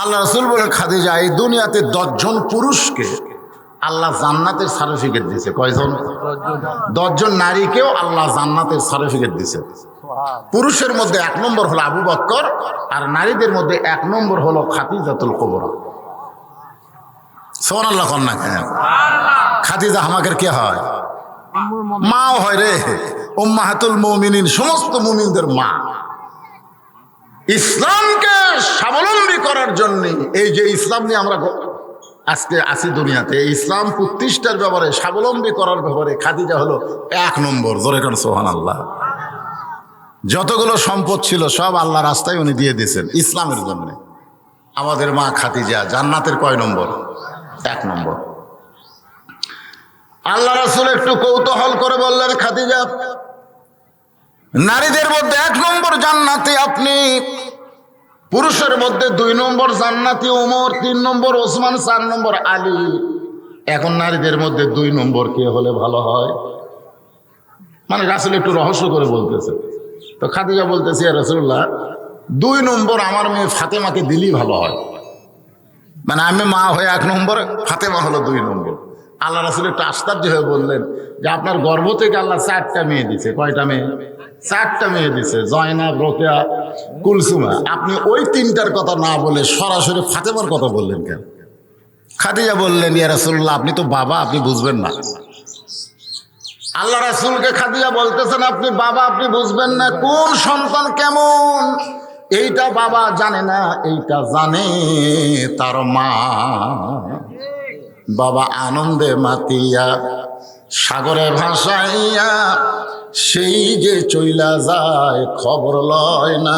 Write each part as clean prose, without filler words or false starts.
আল্লাহ রাসূল বলে খাদিজা, এই দুনিয়াতে 10 জন পুরুষকে আল্লাহ জান্নাতের সার্টিফিকেট দিয়েছে। কয়জন? 10 জন নারীকেও আল্লাহ জান্নাতের সার্টিফিকেট দিয়েছে। পুরুষের মধ্যে 1 নম্বর হলো আবু বকর, আর নারীদের মধ্যে 1 নম্বর হলো খাদিজাতুল কুবরা। সুবহানাল্লাহ কন্যা। খাদিজা আমাদের কে হয়? মাও হয় রে, উম্মাহাতুল মুমিনিন, সমস্ত মুমিনদের মা। ইসলামকে স্বাবলম্বী করার জন্য, এই যে ইসলাম নিয়ে আমরা আজকে আসি দুনিয়াতে, ইসলাম প্রতিষ্ঠার ব্যাপারে, স্বাবলম্বী করার ব্যাপারে খাদিজা হলো 1 নম্বর। জোরে কান সুবহানাল্লাহ। যতগুলো সম্পদ ছিল সব আল্লাহ রাস্তায় উনি দিয়ে দিয়েছেন ইসলামের জন্য। আমাদের মা খাদিজা জান্নাতের কয় নম্বর? 1 নম্বর। আল্লাহ রাসূল একটু কৌতূহল করে বললেন, খাদিজা, নারীদের মধ্যে 1 নম্বর জান্নাতি আপনি, পুরুষের মধ্যে 2 নম্বর জান্নাতি ওমর, 3 নম্বর ওসমান, 4 নম্বর আলী। এখন নারীদের মধ্যে 2 নম্বর কে হলে ভালো হয়? মানে রাসূল একটু রহস্য করে বলতেছে। তো খাদিজা বলতেছে, ইয়া রাসূলুল্লাহ, 2 নম্বর আমার মেয়ে ফাতেমাকে দিলেই ভালো হয়। মানে আমি মা হয়ে 1 নম্বর, ফাতেমা হলো 2 নম্বর। আল্লাহ রাসূল একটু আশ্চর্য হয়ে বললেন যে আপনার গর্ভ থেকে আল্লাহ 4টা মেয়ে দিছে। কয়টা মেয়ে? 4টা মেয়ে দিছে, জয়নাব, রোকেয়া, কুলসুমা। আপনি ওই 3টার কথা না বলে সরাসরি ফাতেমার কথা বললেন কেন? খাদিজা বললেন, ইয়া রাসূলুল্লাহ, আপনি তো বাবা, আপনি বুঝবেন না। আল্লাহ রাসূলকে খাদিজা বলতেছেন, আপনি বাবা, আপনি বুঝবেন না। কোন সন্তান কেমন এইটা বাবা জানে না, এইটা জানে তার মা। বাবা আনন্দে মাতিয়া সাগরে ভাসাইয়া সেই যে চইলা যায় খবর লয় না।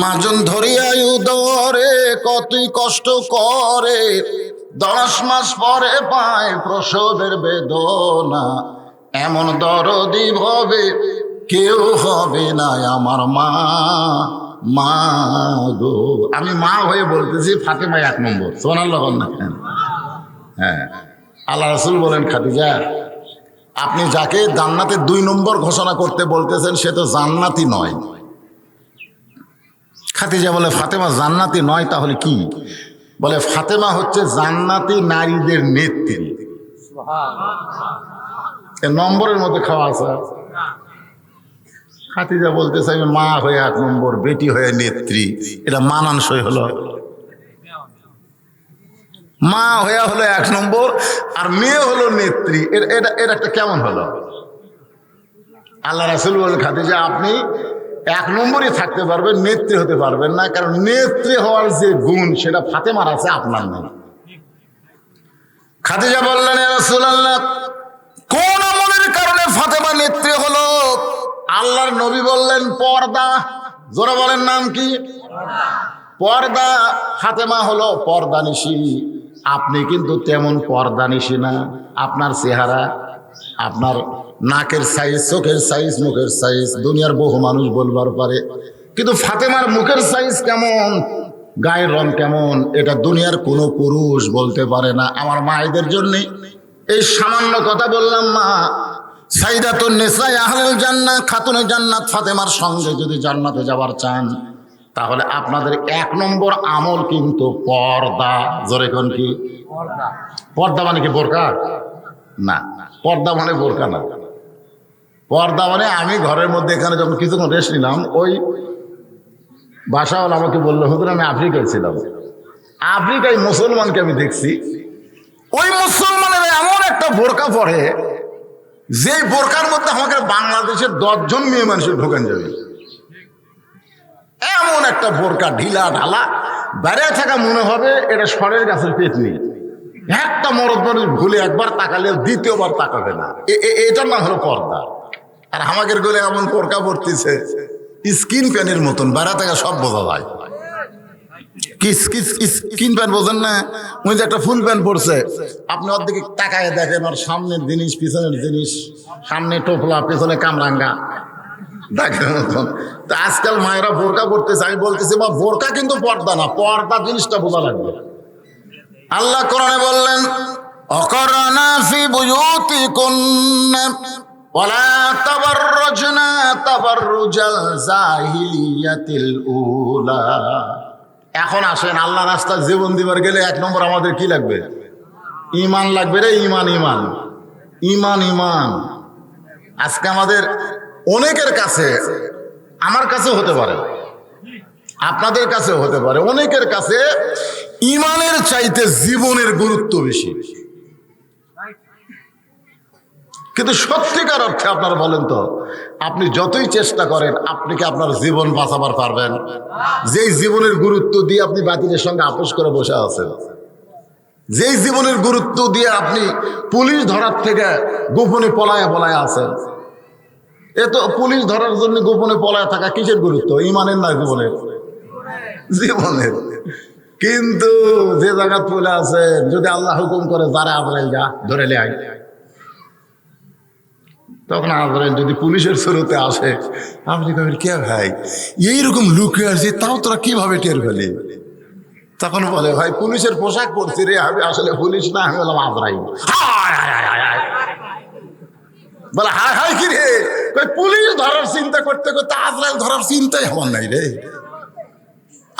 মাজন ধরিয়া উদরে কতই কষ্ট করে, 10 মাস পরে পায় প্রসবের বেদনা। এমন দরদি ভাবে কেউ হবে না আমার মা। মা গো, আমি মা হয়ে বলতেছি ফাতেমা 1 নম্বর। সুবহানাল্লাহ। হ্যাঁ, আল্লাহ রাসূল বলেন, খাদিজা, আপনি যাকে জান্নাতে 2 নম্বর ঘোষণা করতে বলতেছেন সে তো জান্নাতি নয়। খাদিজা বলে, ফাতেমা জান্নাতি নয় তাহলে কি? বলে, ফাতেমা হচ্ছে জান্নাতি নারীদের নেত্রী। নম্বরের মধ্যে খাওয়া আছে। খাদিজা বলতেছে, আমি মা হয়ে 1 নম্বর, বেটি হয়ে নেত্রী, এটা মানানসই হলো? মা হয়ে হলো 1 নম্বর আর মেয়ে হলো নেত্রী, এটা একটা কেমন হলো? আল্লাহ রাসূল বলেন, খাদিজা, আপনি 1 নম্বরই থাকতে পারবেন, নেত্রী হতে পারবেন না, কারণ নেত্রী হওয়ার যে গুণ সেটা ফাতেমার আছে, আপনার নেই। খাদিজা বললেন, ইয়া রাসূলুল্লাহ, কোন আমলের কারণে ফাতেমা নেত্রী হলো? আল্লাহর নবী বললেন, পর্দা। জোরে বলেন, নাম কি? পর্দা। ফাতেমা হলো পর্দানিশী। আপনি কিন্তু তেমন পর্দানিশী না। আপনার চেহারা, আপনার নাকের সাইজ, চোখের সাইজ, মুখের সাইজ দুনিয়ার বহু মানুষ বলবার পারে, কিন্তু ফাতেমার মুখের সাইজ কেমন, গায়ের রং কেমন, এটা দুনিয়ার কোনো পুরুষ বলতে পারে না। আমার মায়েদের জন্য এই সামান্য কথা বললাম। মা সাইদাতুন নিসা আহলুল জান্নাহ, খাতুনে জান্নাত ফাতেমার সঙ্গে যদি জান্নাতে যাবার চান, তাহলে আপনাদের 1 নম্বর আমল কিন্তু পর্দা। জোরে কোন কি? পর্দা মানে কি বোরকা? না, পর্দা মানে বোরকা না। পর্দা মানে, আমি ঘরের মধ্যে এখানে যখন কিছুক্ষণ রেস্ট নিলাম, ওই বাসাওয়ালা আমাকে বললো, হুজুর আমি আফ্রিকায় ছিলাম, আফ্রিকায় মুসলমানকে আমি দেখছি, ওই মুসলমানের এমন একটা বোরকা পরে, যে বোরকার মধ্যে আমাকে বাংলাদেশের 10 জন মেয়ে মানুষের ঢোকান যাবে। এমন একটা বোরকা, ঢিলা ঢালা, বেড়ে থাকা মনে হবে এটা সরের গাছের পেতনি। একটা মরদ মানুষ ভুলে একবার তাকালে দ্বিতীয়বার তাকাবে না। এটার নাম হলো পর্দা। আর আমাদের গলে এমন বোরকা পড়তেছে স্কিন প্যানের মতন, বেড়া থাকা সব বোঝা যায়। স্কিন প্যান্ট বোঝেন না? ওই যে একটা ফুল প্যান্ট পড়ছে, আপনি ওর দিকে তাকায় দেখেন, ওর সামনের জিনিস পিছনের জিনিস, সামনে টোপলা, পেছনে কামরাঙ্গা, দেখেন মতন। তো আজকাল মায়েরা বোরকা পড়তেছে। আমি বলতেছি, বা বোরকা কিন্তু পর্দা না, পর্দা জিনিসটা বোঝা লাগবে। আল্লাহ কোরআনে বললেন, অকরনা ফি বুয়ুতিকুন্না ওয়ালা তাবাররুজনা তাবাররুজাল জাহিলিয়াতিল উলা। এখন আসেন, আল্লাহ রাস্তায় জীবন দিবার গেলে 1 নম্বর আমাদের কি লাগবে? ইমান লাগবে রে, ইমান ইমান ইমান ইমান। আজকে আমাদের অনেকের কাছে, আমার কাছে হতে পারে, আপনাদের কাছে হতে পারে, অনেকের কাছে ইমানের চাইতে জীবনের গুরুত্ব বেশি। কিন্তু সত্যিকার অর্থে আপনারা বলেন তো, আপনি যতই চেষ্টা করেন, আপনি কি আপনার জীবন বাঁচাবার পারবেন? যেই জীবনের গুরুত্ব দিয়ে আপনি বাতিলের সঙ্গে আপোষ করে বসে আছেন, যেই জীবনের গুরুত্ব দিয়ে আপনি পুলিশ ধরার থেকে গোপনে পলায়া আছেন, এ তো পুলিশ ধরার জন্য গোপনে পলায়া থাকা কিসের গুরুত্ব? ইমানের না জীবনের? জীবনের। কিন্তু যে জায়গা তুলে আছেন, যদি আল্লাহ হুকুম করে যারা আজরাইল যা ধরে লেয়, তখন আজরাইল যদি পুলিশের শুরুতে আসে, আপনি কবেন কে ভাই এইরকম লুকে আসছে, তাও তোরা কিভাবে টের পেলি? তখন বলে ভাই পুলিশের পোশাক পরছি রে, আমি আসলে পুলিশ না, আমি বললাম আজরাইল। বলে হায় হায় কি রে? পুলিশ ধরার চিন্তা করতে করতে আজরাইল ধরার চিন্তাই আমার নাই রে।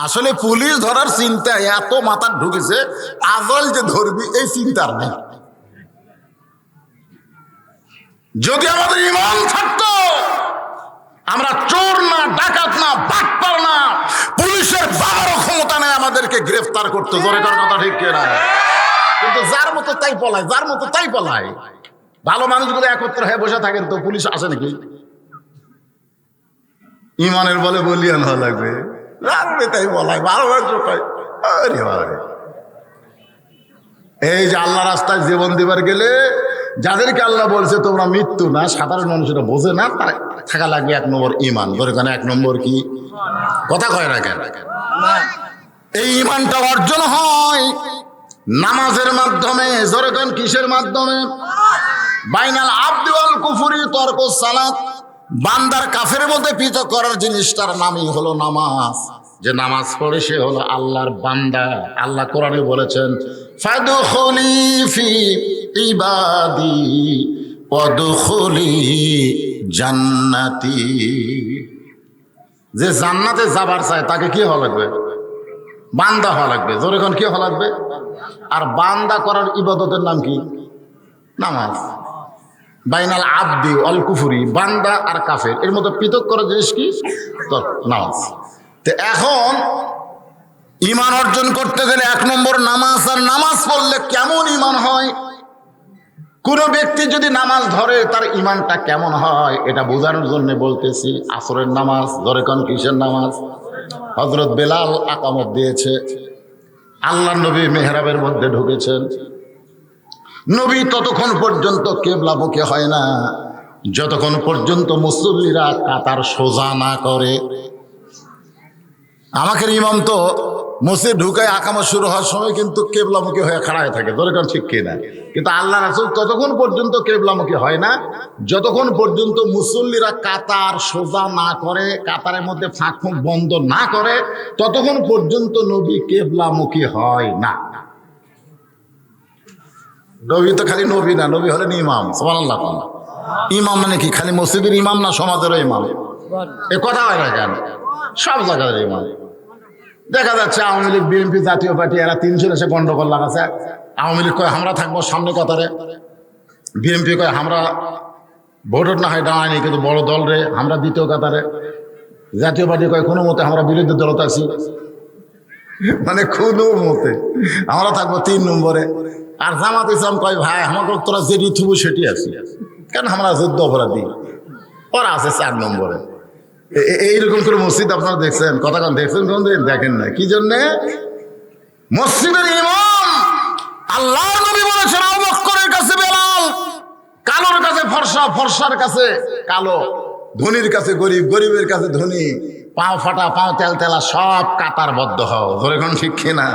আসলে পুলিশ ধরার চিন্তা এত মাথা ঢুকেছে, আজরাইল যে ধরবি এই চিন্তার নেই। যদি আমাদের ঈমান থাকতো, আমরা চোর না, ডাকাত না, বাটপার না, পুলিশের বাবারও ক্ষমতা নেই আমাদেরকে গ্রেফতার করতে। জোরে করার কথা ঠিক কিনা? কিন্তু যার মতো তাই পলায়, যার মতো তাই পলায়। ভালো মানুষগুলো একত্র হয়ে বসে থাকেন তো পুলিশ আসে নাকি? ইমানের বলে বলিয়ান হওয়া লাগবে, তাই বলায় বারবার চোখায়। এই যে আল্লাহ রাস্তায় জীবন দিবার গেলে যাদেরকে আল্লাহ বলছে তোমরা মৃত্যু না, সাধারণ মানুষেরা বোঝে না, তার থাকা লাগবে 1 নম্বর ইমান। ধরে কেন 1 নম্বর কি? কথা কয় না কেন? এই ইমানটা অর্জন হয় নামাজের মাধ্যমে। জোরে কেন কিসের মাধ্যমে? বাইনাল আবদি ওয়াল কুফরি তরকুস সালাত। বান্দার কাফের মধ্যে পৃথক করার জিনিসটার নামই হলো নামাজ। যে নামাজ পড়ে সে হলো আল্লাহর বান্দা। আল্লাহ কোরআনে বলেছেন ফাদখুলি ফি ইবাদি ওয়াদখুলি জান্নাতি। যে জান্নাতে যাবার চায় তাকে কি হওয়া লাগবে? বান্দা হওয়া লাগবে। জোরে কোন কি হওয়া লাগবে? আর বান্দা করার ইবাদতের নাম কি? নামাজ। বাইনাল আবদি ওয়াল কুফরি, বান্দা আর কাফের এর মধ্যে পৃথক করার জিনিস কি? তো নামাজ। তো এখন ঈমান অর্জন করতে গেলে 1 নম্বর নামাজ। আর নামাজ পড়লে কেমন ঈমান হয়? কোন ব্যক্তি যদি নামাজ ধরে তার ঈমানটা কেমন হয় এটা বোঝানোর জন্য বলতেছি। আসরের নামাজ। ধরে কোন কিসের নামাজ? হযরত বেলাল আকামত দিয়েছে, আল্লাহর নবী মেহরাবের মধ্যে ঢুকেছেন। নবী ততক্ষণ পর্যন্ত কিবলামুখী হয় না যতক্ষণ পর্যন্ত মুসল্লিরা কাতার সোজা না করে। আমাকে ইমাম তো মসজিদ ঢুকায় আকামত শুরু হওয়ার সময় কিন্তু কিবলামুখী হয়ে খাড়ায় থাকে। দরকার ঠিক কিনা? কিন্তু আল্লাহ রাসূল ততক্ষণ পর্যন্ত কিবলামুখী হয় না যতক্ষণ পর্যন্ত মুসল্লিরা কাতার সোজা না করে, কাতারের মধ্যে ফাঁক ফুঁক বন্ধ না করে, ততক্ষণ পর্যন্ত নবী কিবলামুখী হয় না। নবী তো খালি নবী না, নবী হলেন ইমাম। সুবহানাল্লাহ। ইমাম মানে কি? খালি মসজিদের ইমাম না, সমাজেরও ইমাম? এ কথা হয় না কেন? সব জায়গার ইমাম। দেখা যাচ্ছে আওয়ামী লীগ, বিএনপি, জাতীয় পার্টি এরা 300 এসে গন্ডগোল লাগাচ্ছে। আওয়ামী লীগ কয় আমরা থাকবো সামনে কাতারে, বিএনপি কয় আমরা ভোট না হয় দাঁড়ায়নি কিন্তু বড় দল রে আমরা 2য় কাতারে, জাতীয় পার্টি কয় কোনো মতে আমরা বিরোধী দলত আছি, মানে কোনো মতে আমরা থাকবো 3 নম্বরে। আর জামাত ইসলাম কয় ভাই আমাকে তোরা যেটি থুবু সেটি আছি, কেন আমরা যুদ্ধ অপরাধী, ওরা আছে 4 নম্বরে। এইরকম করে মসজিদ আপনারা দেখছেন? কথা কন দেখছেন? কোনদিন দেখেন না? কি জন্যে? মসজিদের ইমাম আল্লাহর নবী বলেছেন আবু বকরের কাছে বেলাল, কালোর কাছে ফর্সা, ফর্সার কাছে কালো, ধনীর কাছে গরিব, গরিবের কাছে ধনী, পাও ফাটা পাও তেল তেলা, সব কাতারবদ্ধ হও। ধরে কোন ঠিক কিনা?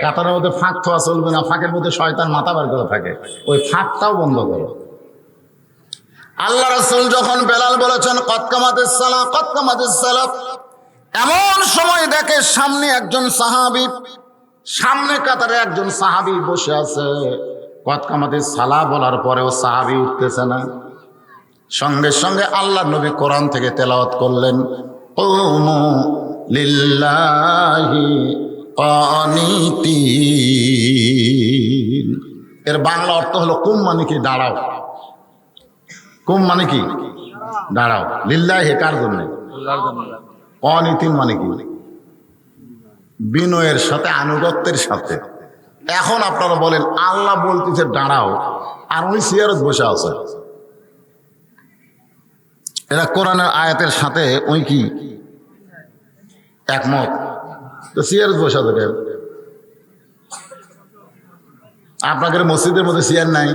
কাতারের মধ্যে ফাঁক থোয়া চলবে না, ফাঁকের মধ্যে শয়তান মাথা বার করে থাকে, ওই ফাঁকটাও বন্ধ করো। আল্লাহ রাসূল যখন বেলাল বলেছেন কদ কামাতিস সালাহ, কদ কামাতিস সালাহ, এমন সময় দেখে সামনে একজন সাহাবী, সামনে কাতারে একজন সাহাবী বসে আছে। কদ কামাতিস সালাহ বলার পরেও সাহাবী উঠতেছে না। সঙ্গে সঙ্গে আল্লাহ নবী কোরআন থেকে তেলাওয়াত করলেন কুমু লিল্লাহি কানিতিন। এর বাংলা অর্থ হলো কুম মানে কি দাঁড়াও, কুম মানে কি দাঁড়াও, লিল্লাহি কার জন্য, কানিতিন মানে কি বিনয়ের সাথে আনুগত্যের সাথে। এখন আপনারা বলেন আল্লাহ বলতেছে দাঁড়াও আর উনি সিয়ারত বসে আছে, এরা কোরআনের আয়াতের সাথে ওই কি একমত? তো সিয়ারত বসে থাকে। আপনাদের মসজিদের মধ্যে সিয়ার নাই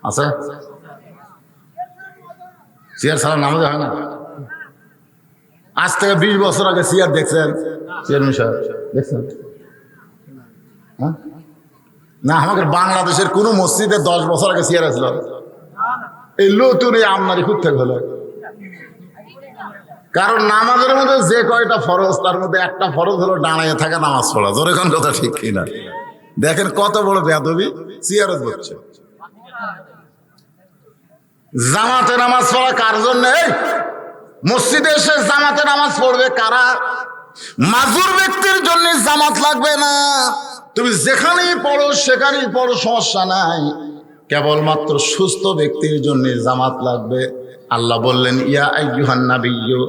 আছে? সিয়ার ছাড়া নামাজ হয় না? আজ থেকে 20 বছর আগে সিয়ার দেখছেন? সিয়ার মিশা দেখছেন না? আমাদের বাংলাদেশের কোন মসজিদে 10 বছর আগে সিয়ার আসলো? এই নতুন এই আমনারি খুব থেকে হলো। কারণ নামাজের মধ্যে যে কয়টা ফরজ তার মধ্যে একটা ফরজ হলো দাঁড়িয়ে থাকা নামাজ পড়া। জোরে কোন কথা ঠিক কিনা? দেখেন কত বড় বেয়াদবি, সিয়ারত বলছে। জামাতে নামাজ পড়া কার জন্য? মসজিদে এসে জামাতে নামাজ পড়বে কারা? মাজুর ব্যক্তির জন্য জামাত লাগবে না, তুমি যেখানেই পড়ো সেখানেই পড়ো, সমস্যা নাই। কেবলমাত্র সুস্থ ব্যক্তির জন্য জামাত লাগবে। আল্লাহ বললেন ইয়া আইয়ুহান নাবিয়্যু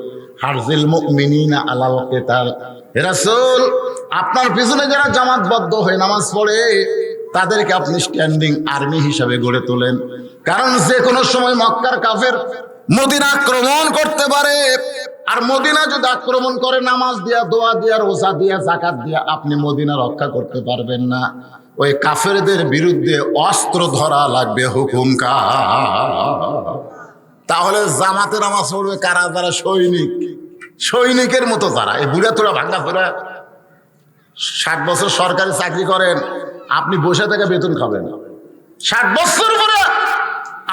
হারজিল মুমিনিনা আলাল কিতাল। হে রাসূল, আপনার পিছনে যারা জামাতবদ্ধ হয়ে নামাজ পড়ে তাদেরকে আপনি স্ট্যান্ডিং আর্মি হিসাবে গড়ে তোলেন। কারণ যে কোনো সময় মক্কার কাফের মদিনা আক্রমণ করতে পারে, আর মদিনা যদি আক্রমণ করে নামাজ দিয়া, দোয়া দিয়া, রোজা দিয়া, যাকাত দিয়া আপনি মদিনা রক্ষা করতে পারবেন না। ওই কাফেরদের বিরুদ্ধে অস্ত্র ধরা লাগবে, হুকুম কার? তাহলে জামাতে নামাজ পড়বে কারা? যারা সৈনিক, সৈনিকের মতো যারা এই বুড়া তোরা ভাঙ্গা ফেরা 60 বছর সরকারি চাকরি করেন, আপনি বসে থেকে বেতন খাবেন। 60 বছর পরে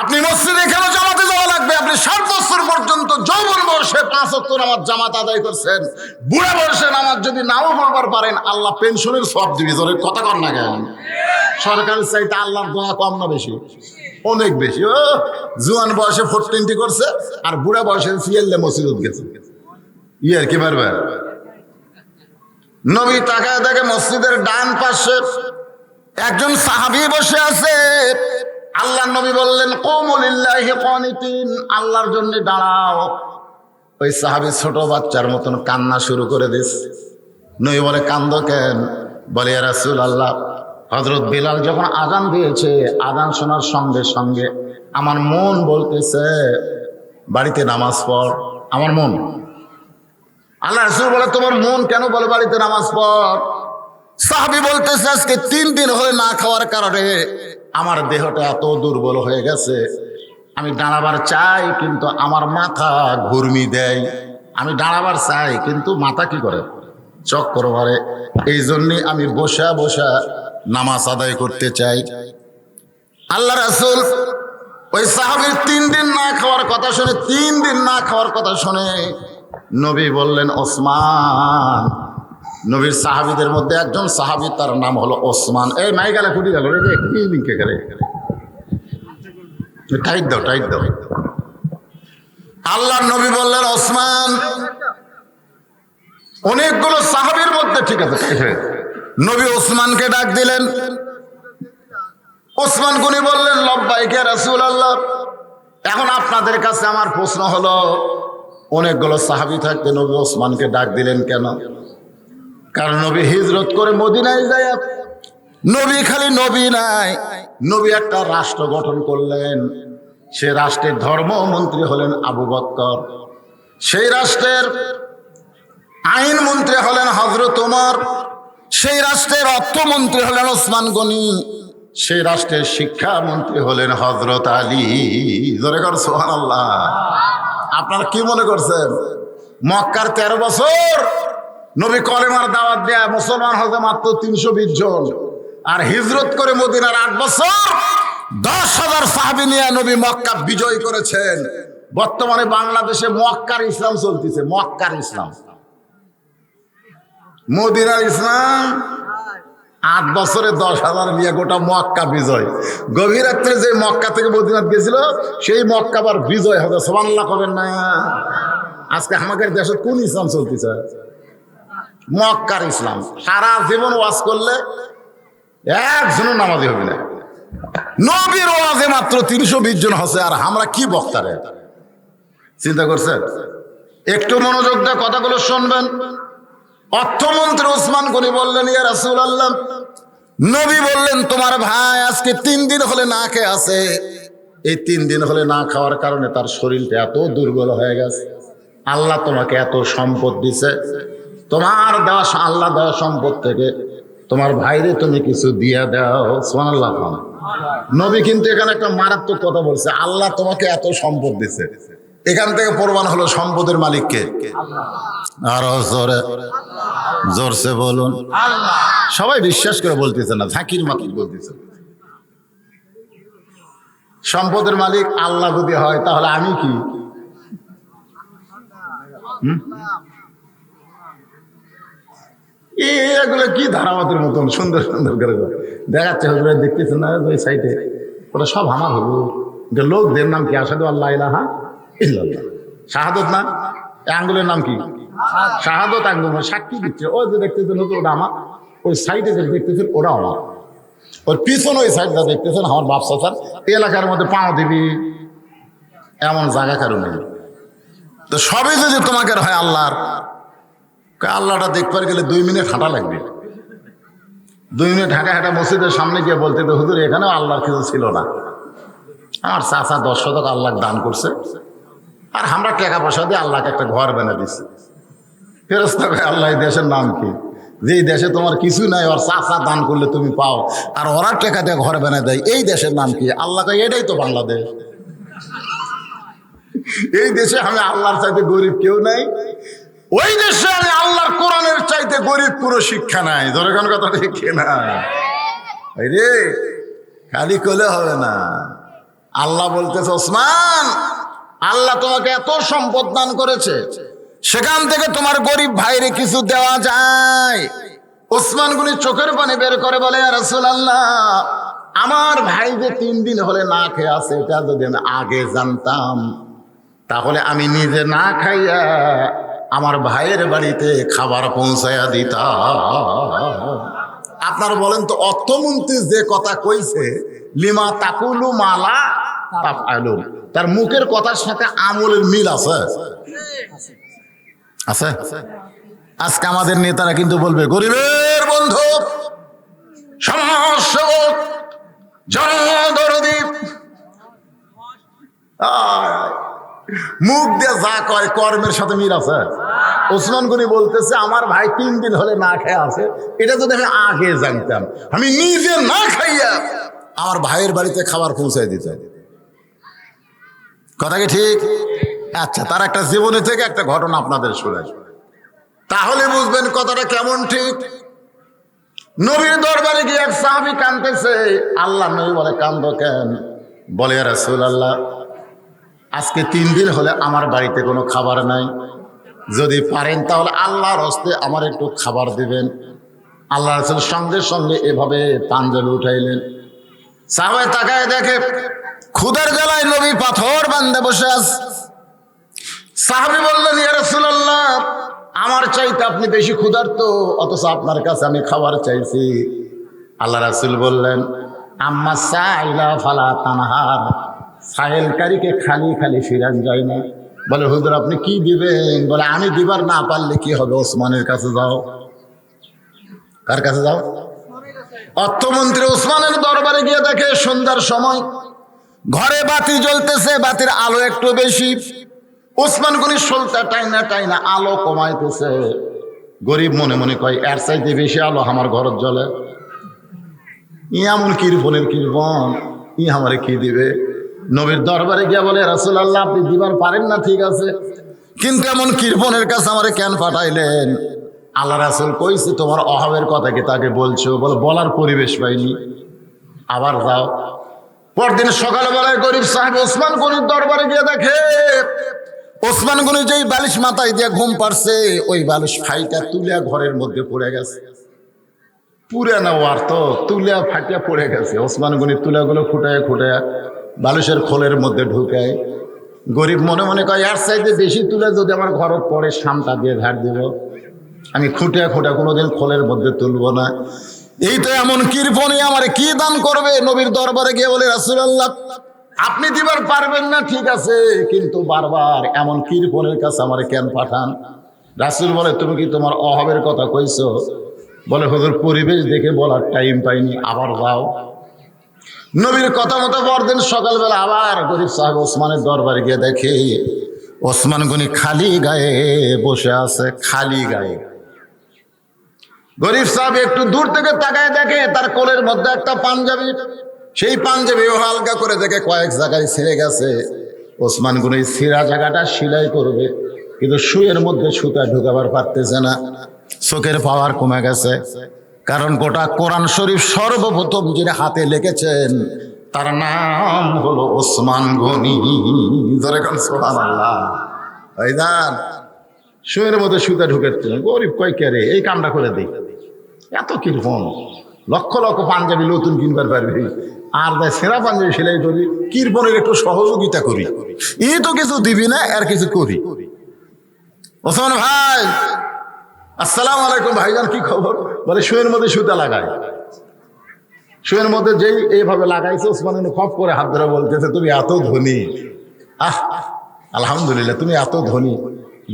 আপনি মসজিদে কেন জামাতে যাওয়া লাগবে? আপনি 60 বছর পর্যন্ত যৌবন বয়সে 5 ওয়াক্ত নামাজ জামাত আদায় করছেন, বুড়া বয়সে নামাজ যদি নাও পড়বার পারেন আল্লাহ পেনশনের সব দিবি। জোরে কথা কর না কেন? সরকারি চাইতে আল্লাহর দোয়া কম না বেশি? অনেক বেশি। ও জুয়ান বয়সে 420 করছে আর বুড়া বয়সে সিএলএ মসজিদ গেছে, আর কি পারবে? নবী তাকায় দেখে মসজিদের ডান পাশে একজন সাহাবী বসে আছে। আল্লাহ নবী বললেন কুমু লিল্লাহি কানিতিন, আল্লাহর জন্য দাঁড়াও। ওই সাহাবী ছোট বাচ্চার মতন কান্না শুরু করে দিস। নবী বলে কান্দো কেন? বলে ইয়া রাসূলুল্লাহ, হযরত বিলাল যখন আযান দিয়েছে, আযান শোনার সঙ্গে সঙ্গে আমার মন বলতেছে বাড়িতে নামাজ পড়। আমার মন। আল্লাহ রাসূল বলে তোমার মন কেন বলে বাড়িতে নামাজ পড়? সাহাবী বলতেছে আজকে 3 দিন হয়ে না খাওয়ার কারণে আমার দেহটা এত দুর্বল হয়ে গেছে, আমি দাঁড়াবার চাই কিন্তু আমার মাথা ঘুরমি দেয়। আমি দাঁড়াবার চাই কিন্তু মাথা কি করে? চক্কর মারে। এই জন্যে আমি বসা বসা নামাজ আদায় করতে চাই। আল্লাহ রাসূল ওই সাহাবীর 3 দিন না খাওয়ার কথা শুনে, 3 দিন না খাওয়ার কথা শুনে নবী বললেন ওসমান। নবীর সাহাবীদের মধ্যে একজন সাহাবী, তার নাম হলো ওসমান। এই মাই গেলে কুটি গেল রে, কি লিখে গেলে? টাইট দাও, টাইট দাও। আল্লাহর নবী বললেন ওসমান। অনেকগুলো সাহাবীর মধ্যে, ঠিক আছে, নবী ওসমানকে ডাক দিলেন। ওসমান গনি বললেন লব্বাইক ইয়া রাসূলুল্লাহ। এখন আপনাদের কাছে আমার প্রশ্ন হলো, অনেকগুলো সাহাবী থাকতে নবী ওসমানকে ডাক দিলেন কেন? কারণ নবী হিজরত করে মদিনায় যায়। নবী খালি নবী নাই, নবী একটা রাষ্ট্র গঠন করলেন। সে রাষ্ট্রের ধর্মমন্ত্রী হলেন আবু বকর, সেই রাষ্ট্রের আইন মন্ত্রী হলেন হযরত ওমর, সেই রাষ্ট্রের অর্থমন্ত্রী হলেন ওসমান গনি, সেই রাষ্ট্রের শিক্ষামন্ত্রী হলেন হযরত আলী। জোরে কর সুবহানাল্লাহ। আপনারা কি মনে করছেন মক্কার 13 বছর নবী কলেমার দাওয়াত দেয়া মুসলমান হতে মাত্র 320 জন, আর হিজরত করে মদিনার 8 বছর 10,000 সাহাবী নিয়ে নবী মক্কা বিজয় করেছেন। বর্তমানে বাংলাদেশে মক্কার ইসলাম চলতেছে, মক্কার ইসলাম। মদিনার ইসলাম 8 বছরে 10,000 নিয়ে গোটা মক্কা বিজয়। গভীর রাত্রে যে মক্কা থেকে মদিনাত গেছিল সেই মক্কা আবার বিজয় হবে। সুবহানাল্লাহ করবেন না? আজকে আমাদের দেশে কোন ইসলাম চলতেছে? মক্কার ইসলাম। সারা জীবন ওয়াজ করলে একজনও নামাজি হবে না। নবীর ওয়াজে মাত্র 320 জন হচ্ছে, আর আমরা কি বক্তারে। চিন্তা করছেন? একটু মনোযোগ দিয়ে কথাগুলো শুনবেন। অর্থমন্ত্রী ওসমান গনি বললেন, ইয়া রাসূলুল্লাহ, নবী বললেন তোমার ভাই আজকে 3 দিন হলে না খেয়ে আছে। এই 3 দিন হলে না খাওয়ার কারণে তার শরীরটা এত দুর্বল হয়ে গেছে। আল্লাহ তোমাকে এত সম্পদ দিছে, তোমার দেওয়া আল্লাহ দেওয়া সম্পদ থেকে তোমার ভাইরে তুমি কিছু দিয়ে দাও। সুবহানাল্লাহ। নবী কিন্তু এখানে একটা মারাত্মক কথা বলছে, আল্লাহ তোমাকে এত সম্পদ দিছে। এখান থেকে প্রমাণ হলো সম্পদের মালিককে। আরো জোরে জোরসে বলুন। সবাই বিশ্বাস করে বলতেছে না, ঝাঁকির মাকির বলতেছে। সম্পদের মালিক আল্লাহ যদি হয় তাহলে আমি কি? এগুলো কি ধারাবাতের মতন সুন্দর সুন্দর করে দেখাচ্ছে, হুজুর দেখতেছে না ওই সাইডে, ওটা সব আমার হুজুর। লোকদের নাম কি? আসাদু আল্লাহ ইলাহা ইল্লাল্লাহ। শাহাদত না, আঙ্গুলের নাম কি? শাহাদত আঙ্গুল, সাক্ষী দিচ্ছে। ওই যে দেখতেছেন হুজুর, ওটা আমার। ওই সাইডে যে দেখতেছেন ওটা আমার। ওর পিছনে ওই সাইডটা দেখতেছেন আমার বাপ চাচার। এলাকার মধ্যে পাও দিবি এমন জায়গা কারণ নেই। তো সবই যদি তোমাকে হয় আল্লাহর, আল্লাহটা দেখবার গেলে 2 মিনিট হাঁটা লাগবে। 2 মিনিট হাঁটা হাঁটা মসজিদের সামনে গিয়ে বলতে তো হুজুর এখানেও আল্লাহর কিছু ছিল না, আমার চাচা 10 শতক আল্লাহ দান করছে, আর আমরা টাকা পয়সা দিয়ে আল্লাহকে একটা ঘর বানিয়ে দিচ্ছি। ফেরেশতা কয় আল্লাহ এই দেশের নাম কি? যেই দেশে তোমার কিছু নাই, ওর চাচা দান করলে তুমি পাও, আর ওরা টাকা দিয়ে ঘর বানিয়ে দেয়, এই দেশের নাম কি? আল্লাহ কয় এটাই তো বাংলাদেশ। এই দেশে আমি আল্লাহর চাইতে গরিব কেউ নাই, ওই দেশে আমি আল্লাহর কোরআনের চাইতে গরিব পুরো শিক্ষা নাই। ধরে কোন কথা ঠিক না? রে খালি কলে হবে না। আল্লাহ বলতেছে ওসমান, আল্লাহ তোমাকে এত সম্পদ দান করেছে, সেখান থেকে তোমার গরিব ভাইরে কিছু দেওয়া যায়। ওসমান গনি চোখের পানি বের করে বলে, ইয়া রাসূলুল্লাহ, আমার ভাই যে 3 দিন হলে না খেয়ে আছে, এটা যদি আমি আগে জানতাম তাহলে আমি নিজে না খাইয়া আমার ভাইয়ের বাড়িতে খাবার পৌঁছাইয়া দিতাম। আপনারা বলেন তো, অর্থমন্ত্রী যে কথা কইছে, লিমা তাকুলু মালা তাফআলুন, তার মুখের কথার সাথে আমলের মিল আছে আছে। আজকে আমাদের নেতারা কিন্তু বলবে গরিবের বন্ধু, সমাজসেবক, জনদরদী, মুখ দিয়ে যা কয় কর্মের সাথে মিল আছে। ওসমান গনি বলতেছে আমার ভাই 3 দিন হলে না খেয়ে আছে, এটা যদি আমি আগে জানতাম আমি নিজে না খাইয়া আমার ভাইয়ের বাড়িতে খাবার পৌঁছায় দিতে। কথা কি ঠিক? আচ্ছা, তার একটা জীবনী থেকে একটা ঘটনা আপনাদের শোনাই, তাহলে বুঝবেন কথাটা কেমন ঠিক। নবীর দরবারে গিয়ে এক সাহাবী কাঁদতেছে। আল্লাহ নবী বলে, কান্দো কেন? বলে, ইয়া রাসূলুল্লাহ, আজকে 3 দিন হলে আমার বাড়িতে কোনো খাবার নাই, যদি পারেন তাহলে আল্লাহর হস্তে আমার একটু খাবার দিবেন। আল্লাহ রাসূল সঙ্গে সঙ্গে এভাবে পাঞ্জাবি উঠাইলেন। সাহাবা তাকায় দেখে ক্ষুধার জ্বালায় নবী পাথর বান্ধে বসে আছে। সাহাবী বললেন, ইয়া রাসূলুল্লাহ, আমার চাইতে আপনি বেশি ক্ষুধার্ত, অথচ আপনার কাছে আমি খাবার চাইছি। আল্লাহ রাসূল বললেন, আম্মা সাইলা ফালা তানহার, সাহেলকারীকে খালি খালি ফিরান যায় না। বলে, হুজুর আপনি কি দিবেন? বলে, আমি দিবার না পারলে কি হবে, ওসমানের কাছে যাও। কার কাছে যাও? অর্থমন্ত্রী ওসমানের দরবারে গিয়ে দেখে সন্ধ্যার সময় ঘরে বাতি জ্বলতেছে, বাতির আলো একটু বেশি। ওসমান গনি সলতা টাইনা টাইনা আলো কমাইতেছে। গরিব মনে মনে কয়, এর চাইতে বেশি আলো আমার ঘরত জ্বলে, এমন কিরফনের কিরবন, আমারে কি দিবে? নবীর দরবারে গিয়ে বলে, রাসূলুল্লাহ আপনি দিবার পারেন না ঠিক আছে, কিন্তু এমন কিরপনের কাছে আমারে কেন পাঠাইলেন? আল্লাহ রাসূল কইছে তোমার অভাবের কথা কি তাকে বলছো? বলে, বলার পরিবেশ পাইনি, আবার যাও। পরদিন সকালে বেলায় গরিব সাহেব ওসমান গনির দরবারে গিয়ে দেখে ওসমান গনি যেই বালিশ মাথায় দিয়ে ঘুম পাড়ছে, ওই বালিশ ফাইটা তুলে ঘরের মধ্যে পড়ে গেছে। পুরে না ওয়ার তো তুলে ফাটিয়া পড়ে গেছে। ওসমান গনির তুলাগুলো খুঁটায় খুঁটায় বালিশের খোলের মধ্যে ঢুকায়। গরিব মনে মনে কয়, এর চাইতে বেশি তুলে যদি আমার ঘরত পড়ে সামটা দিয়ে ধার দিব। আমি খুঁটে খুঁটে কোনোদিন খোলের মধ্যে তুলবো না। এই তো এমন কৃপণী আমার কি দান করবে? নবীর দরবারে গিয়ে বলে, রাসূলুল্লাহ আপনি দিবার পারবেন না ঠিক আছে, কিন্তু বারবার এমন কৃপণের কাছে আমার কেন পাঠান? রাসূল বলে, তুমি কি তোমার অভাবের কথা কইছো? বলে, হুজুর পরিবেশ দেখে বলার টাইম পাইনি, আবার যাও। নবীর কথা মতো পরদিন সকালবেলা আবার গরিব সাহেব ওসমানের দরবারে গিয়ে দেখে ওসমান গনি খালি গায়ে বসে আছে, খালি গায়ে। গরিব সাহেব একটু দূর থেকে তাকায় দেখে তার কোলের মধ্যে একটা পাঞ্জাবি, সেই পাঞ্জাবি হালকা করে দেখে কয়েক জায়গায় ছিঁড়ে গেছে। ওসমান গনি ছিঁড়া জায়গাটা সেলাই করবে, কিন্তু শুয়ের মধ্যে সুতা ঢুকাবার পারতেছে না। চোখের পাওয়ার কমে গেছে, কারণ গোটা কোরআন শরীফ সর্বপ্রথম যিনি হাতে লিখেছেন তার নাম হলো ওসমান গনি। সুবহানাল্লাহ। ভাইজান শুয়ের মধ্যে সুতা ঢুকেছে, গরিব কয় কে রে, এই কামটা করে দেই। এত কিরকম লক্ষ লক্ষ পাঞ্জাবি নতুন কিনবার পারবি, আর দেয় সেরা পাঞ্জাবি সেলাই করি, কিরপনের একটু সহযোগিতা করি। এই তো কিছু দিবি না, আর কিছু করি। ওসমান ভাই, আসসালামু আলাইকুম। ভাইজান কি খবর? বলে, শুয়ের মধ্যে সুতা লাগায়। শুয়ের মধ্যে যেই এইভাবে লাগাইছে, ওসমান খপ করে হাত ধরে বলতেছে, তুমি এত ধনী। আলহামদুলিল্লাহ, তুমি এত ধনী।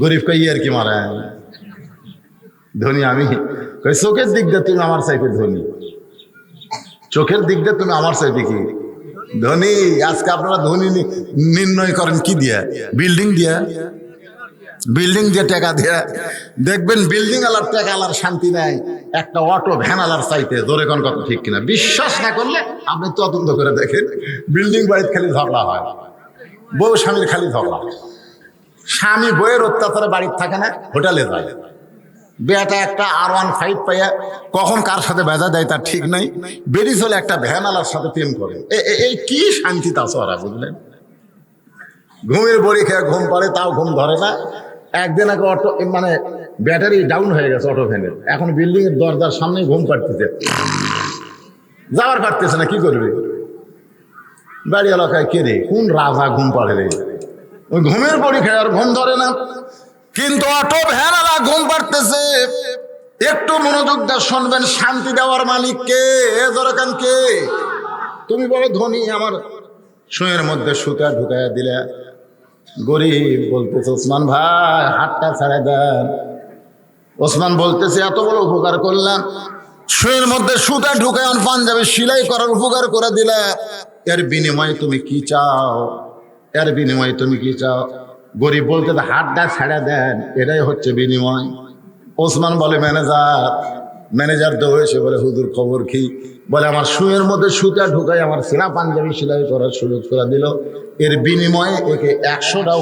গরিব কই আর কি মারা ধনী আমি? কই চোখের দিক দিয়ে তুমি আমার চাইতে ধনী, চোখের দিক দিয়ে তুমি আমার চাইতে কি ধনী? আজকে আপনারা ধনী নির্ণয় করেন কি দিয়া? বিল্ডিং দিয়া, বিল্ডিং দিয়ে টাকা দিয়া। দেখবেন বিল্ডিং আলার টাকা আলার শান্তি নাই একটা অটো ভ্যান আলার চাইতে। জোরে কোন কথা ঠিক কিনা? বিশ্বাস না করলে আপনি তদন্ত করে দেখেন। বিল্ডিং বাড়িতে খালি ঝগড়া হয়, বউ স্বামীর খালি ঝগড়া। স্বামী বইয়ের অত্যাচারে বাড়িতে থাকে না, হোটেলে যায়। বেটা একটা R15 পাইয়া কখন কার সাথে বেজা দেয় তার ঠিক নাই, বেরিয়ে চলে একটা ভ্যান আলার সাথে প্রেম করে। এই কি শান্তি তা ওরা, বুঝলেন? ঘুমের বড়ি খেয়ে ঘুম পাড়ে, তাও ঘুম ধরে না। একদিন আগে অটো মানে ব্যাটারি ডাউন হয়ে গেছে অটো ভ্যানের, এখন বিল্ডিং এর দরজার সামনে ঘুম পাড়তেছে, যাওয়ার পারতেছে না, কি করবে? বাড়ি এলাকায় কে রে, কোন রাজা ঘুম পাড়ে রে? ওই ঘুমের বড়ি খেয়ে আর ঘুম ধরে না, কিন্তু অটো ভ্যান আলা ঘুম পাড়তেছে। একটু মনোযোগ দিয়ে শুনবেন, শান্তি দেওয়ার মালিক কে? দরকার কে? তুমি বড় ধনী, আমার শুয়ের মধ্যে সুতা ঢুকাইয়া দিলে। গরিব বলতেছে, ওসমান ভাই হাতটা ছাড়া দেন। ওসমান বলতেছে, এত বড় উপকার করলাম, শুয়ের মধ্যে সুতা ঢুকায় পাঞ্জাবি সেলাই করার উপকার করে দিলে, এর বিনিময়ে তুমি কি চাও? এর বিনিময়ে তুমি কি চাও? গরিব বলতেছে, হাতটা ছেড়ে দেন, এটাই হচ্ছে বিনিময়। ওসমান বলে, ম্যানেজার তো হয়েছে। বলে, হুজুর খবর কি? বলে, আমার শুয়ের মধ্যে সুতা ঢুকাই আমার সেরা পাঞ্জাবি সেলাই করার সুযোগ করে দিল, এর বিনিময়ে একে 100টা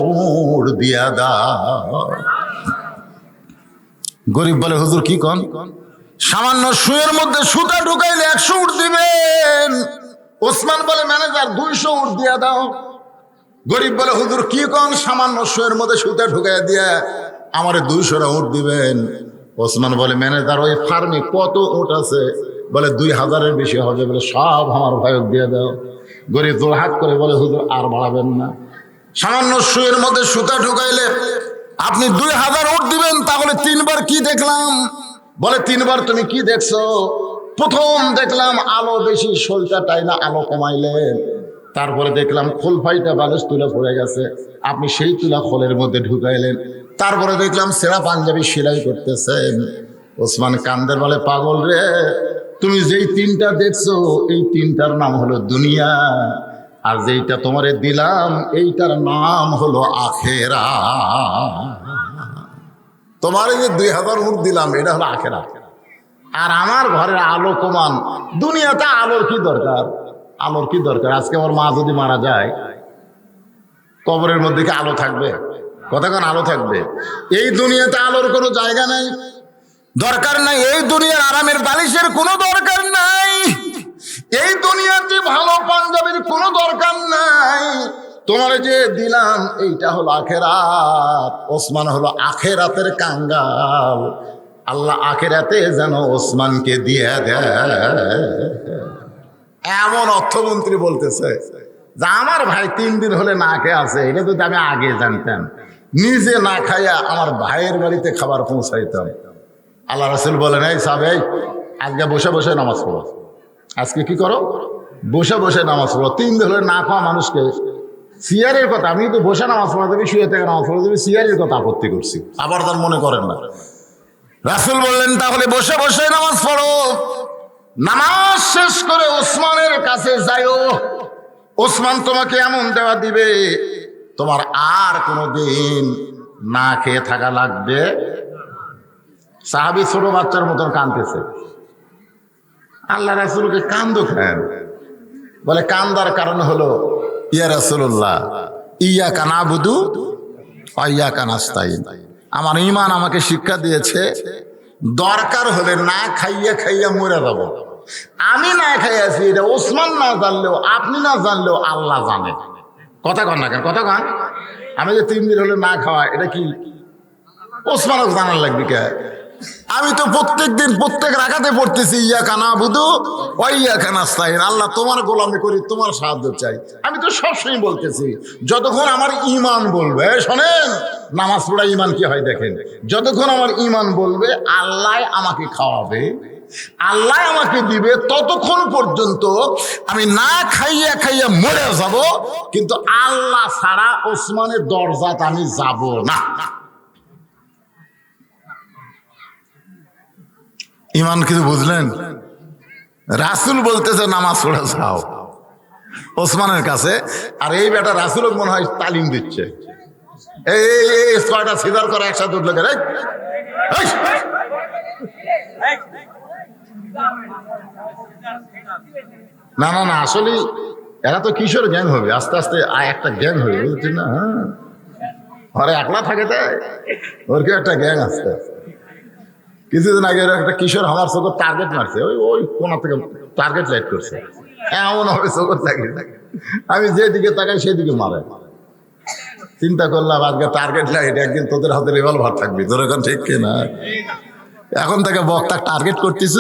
উট দিয়া দাও। গরিব বলে, হুজুর কি কন? সামান্য শুয়ের মধ্যে সুতা ঢুকাইলে 100 উট দিবেন? ওসমান বলে, ম্যানেজার 200 উট দিয়া দাও। গরিব বলে, হুজুর কি কন? সামান্য শুয়ের মধ্যে সুতা ঢুকাই দিয়া আমার 200টা উট দিবেন? ওসমান বলে, ম্যানেজার ওই ফার্মে কত উট আছে? বলে, 2000-এর বেশি হবে। বলে, সব আমার ভাইক দিয়ে দাও। গরিব জোরহাট করে বলে, হুজুর আর বাড়াবেন না, সামান্য শুয়ের মধ্যে সুতা ঢুকাইলে আপনি 2000 উট দিবেন, তাহলে 3বার কি দেখলাম? বলে, 3বার তুমি কি দেখছো? প্রথম দেখলাম আলো বেশি, শোলটা টাইনা আলো কমাইলেন। তারপরে দেখলাম খোলফাইটা বালিশ তুলে পড়ে গেছে, আপনি সেই তুলা খোলের মধ্যে ঢুকাইলেন। তারপরে দেখলাম সেরা পাঞ্জাবি সেলাই করতেছেন। ওসমান কান্দের বলে, পাগল রে, তুমি যেই 3টা দেখছো এই 3টার নাম হলো দুনিয়া, আর যেইটা তোমারে দিলাম এইটার নাম হলো আখেরা। তোমার যে 2000 উট দিলাম এটা হলো আখেরা, আর আমার ঘরের আলো কমান। দুনিয়াতে আলোর কি দরকার? আলোর কি দরকার? আজকে আমার মা যদি মারা যায়, কবরের মধ্যে কি আলো থাকবে? কতক্ষণ আলো থাকবে? এই দুনিয়াতে আলোর কোনো জায়গা নাই, দরকার নাই। এই দুনিয়ার আরামের বালিশের কোনো দরকার নাই, এই দুনিয়াতে ভালো পাঞ্জাবির কোনো দরকার নাই। তোমার যে দিলাম এইটা হলো আখেরাত। ওসমান হলো আখেরাতের কাঙ্গাল। আল্লাহ আখেরাতে যেন ওসমানকে দিয়ে দেয়। এমন অর্থমন্ত্রী বলতেছে যে আমার ভাই 3 দিন হলে না খেয়ে আছে, এটা যদি আমি আগে জানতাম, নিজে না খাইয়া আমার ভাইয়ের বাড়িতে খাবার পৌঁছাইতাম। আল্লাহ রাসূল বলেন, এই সাহাবী, আজকে বসে বসে নামাজ পড়ো। আজকে কি করো? বসে বসে নামাজ পড়ো। 3 দিন হলে না খাওয়া মানুষকে সিয়ারের কথা, আমি তো বসে নামাজ পড়া দেবে, শুয়ে থেকে নামাজ পড়া দেবে, সিয়ারের কথা আপত্তি করছি, আবার তার মনে করেন না। রাসূল বললেন, তাহলে বসে বসে নামাজ পড়ো। নামাজ শেষ করে ওসমানের কাছে যাইও, ওসমান তোমাকে এমন দেওয়া দিবে তোমার আর কোনোদিন না খেয়ে থাকা লাগবে। সাহাবী ছোট বাচ্চার মতন কাঁদতেছে। আল্লাহ রাসূলকে কান্দো কেন? বলে কান্দার কারণ হলো, ইয়া রাসূলুল্লাহ, ইয়াকা নাবুদু ওয়া ইয়াকা নাস্তাইন। আমার ঈমান আমাকে শিক্ষা দিয়েছে, দরকার হলে না খাইয়া খাইয়া মরে যাব। আমি না খাইয়াছি, এটা ওসমান না জানলেও, আপনি না জানলেও আল্লাহ জানে। কথা কন না কেন? কথা কন। আমি যে 3 দিন হলে না খাওয়া, এটা কি ওসমানও জানার লাগবে কে? আমি তো প্রত্যেক দিন প্রত্যেক রাকাতে পড়তেছি, ইয়াকা নাবুদু ওয়া ইয়াকা নাস্তাইন। আল্লাহ তোমার গোলামি করি, তোমার সাহায্য চাই। আমি তো সবসময় বলতেছি, যতক্ষণ আমার ঈমান বলবে, শোনেন নামাজ পড়া ঈমান কি হয় দেখেন, যতক্ষণ আমার ঈমান বলবে আল্লাহ আমাকে খাওয়াবে, আল্লাহ আমাকে দিবে, ততক্ষণ পর্যন্ত আমি না খাইয়া খাইয়া মরে যাব, কিন্তু আল্লাহ ছাড়া ওসমানের দরজাত আমি যাব না। ঈমান কিছু বুঝলেন? রাসূল বলতেছে নামাজ পড়া যাও ওসমানের কাছে, আর এই বেটা রাসূল মনে হয় তালিম দিচ্ছে। এই ছয়টা সিজার করে একসাথে উঠলো কেন? না না না, আসলে এরা তো কিশোর গ্যাং হবে, আস্তে আস্তে একটা গ্যাং হবে, বুঝছেন না? হ্যাঁ, ঘরে একলা থাকে তাই ওর কি একটা গ্যাং আসতে। কিছুদিন আগে একটা কিশোর আমার চোখে টার্গেট মারছে, ওই কোনা থেকে টার্গেট লাইট করছে, এমন হবে চোখে থাকে, আমি যেদিকে তাকাই সেদিকে মারে। চিন্তা করলাম আজকে টার্গেট লাইট, একদিন তোদের হাতে রিভলভার থাকবি, তোর এখন ঠিক কিনা? এখন থেকে বক্তা টার্গেট করতেছ।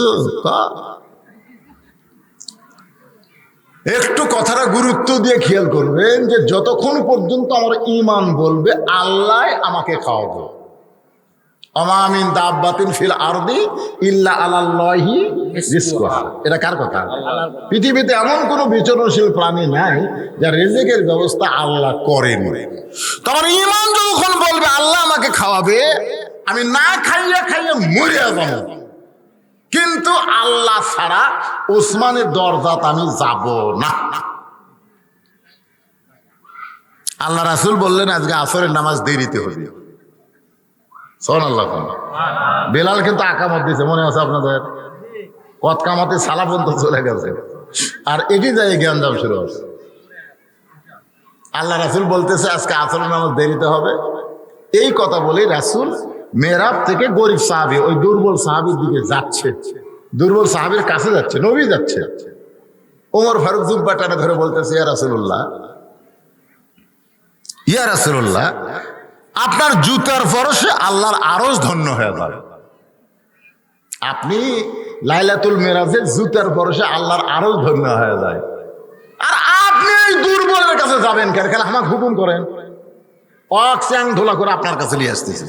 একটু কথাটা গুরুত্ব দিয়ে খেয়াল করবেন যে যতক্ষণ পর্যন্ত আমার ঈমান বলবে আল্লাহ আমাকে খাওয়াবে, ওমা মিন দাব্বাতিন ফিল আরদি ইল্লা আলাল্লাহি রিজকুহা। এটা কার কথা? পৃথিবীতে এমন কোনো বিচরণশীল প্রাণী নাই যার রিজিকের ব্যবস্থা আল্লাহ করেন। তোমার ঈমান যখন বলবে আল্লাহ আমাকে খাওয়াবে, আমি না খাইয়া খাইয়া মরে যাব, কিন্তু আল্লাহ ছাড়া ওসমানের দরজাত আমি যাব না। আল্লাহ রাসূল বললেন আজকে আসরের নামাজ দেরিতে হবে। সুবহানাল্লাহ। বেলাল কিন্তু আকামত দিছে, মনে আছে আপনাদের? কত কামাতে সালা পর্যন্ত চলে গেছে, আর একই জায়গায় জ্ঞানজাম শুরু হচ্ছে। আল্লাহ রাসূল বলতেছে আজকে আসরের নামাজ দেরিতে হবে। এই কথা বলেই রাসূল মেহরাব থেকে গরিব সাহাবী, ওই দুর্বল সাহাবীর দিকে যাচ্ছে, দুর্বল সাহাবীর কাছে যাচ্ছে, নবী যাচ্ছে। ওমর ফারুক জুব্বা টানে ধরে বলতেছে, ইয়া রাসূলুল্লাহ, ইয়া রাসূলুল্লাহ, আপনার জুতার পরশে আল্লাহর আরশ ধন্য হয়ে যাবে। আপনি লাইলাতুল মেরাজের জুতার পরশে আল্লাহর আরশ ধন্য হয়ে যায়, আর আপনি এই দুর্বলের কাছে যাবেন কেন? কেন আমাকে হুকুম করেন, অক্সাং ধোলা করে আপনার কাছে নিয়ে আসতেছে।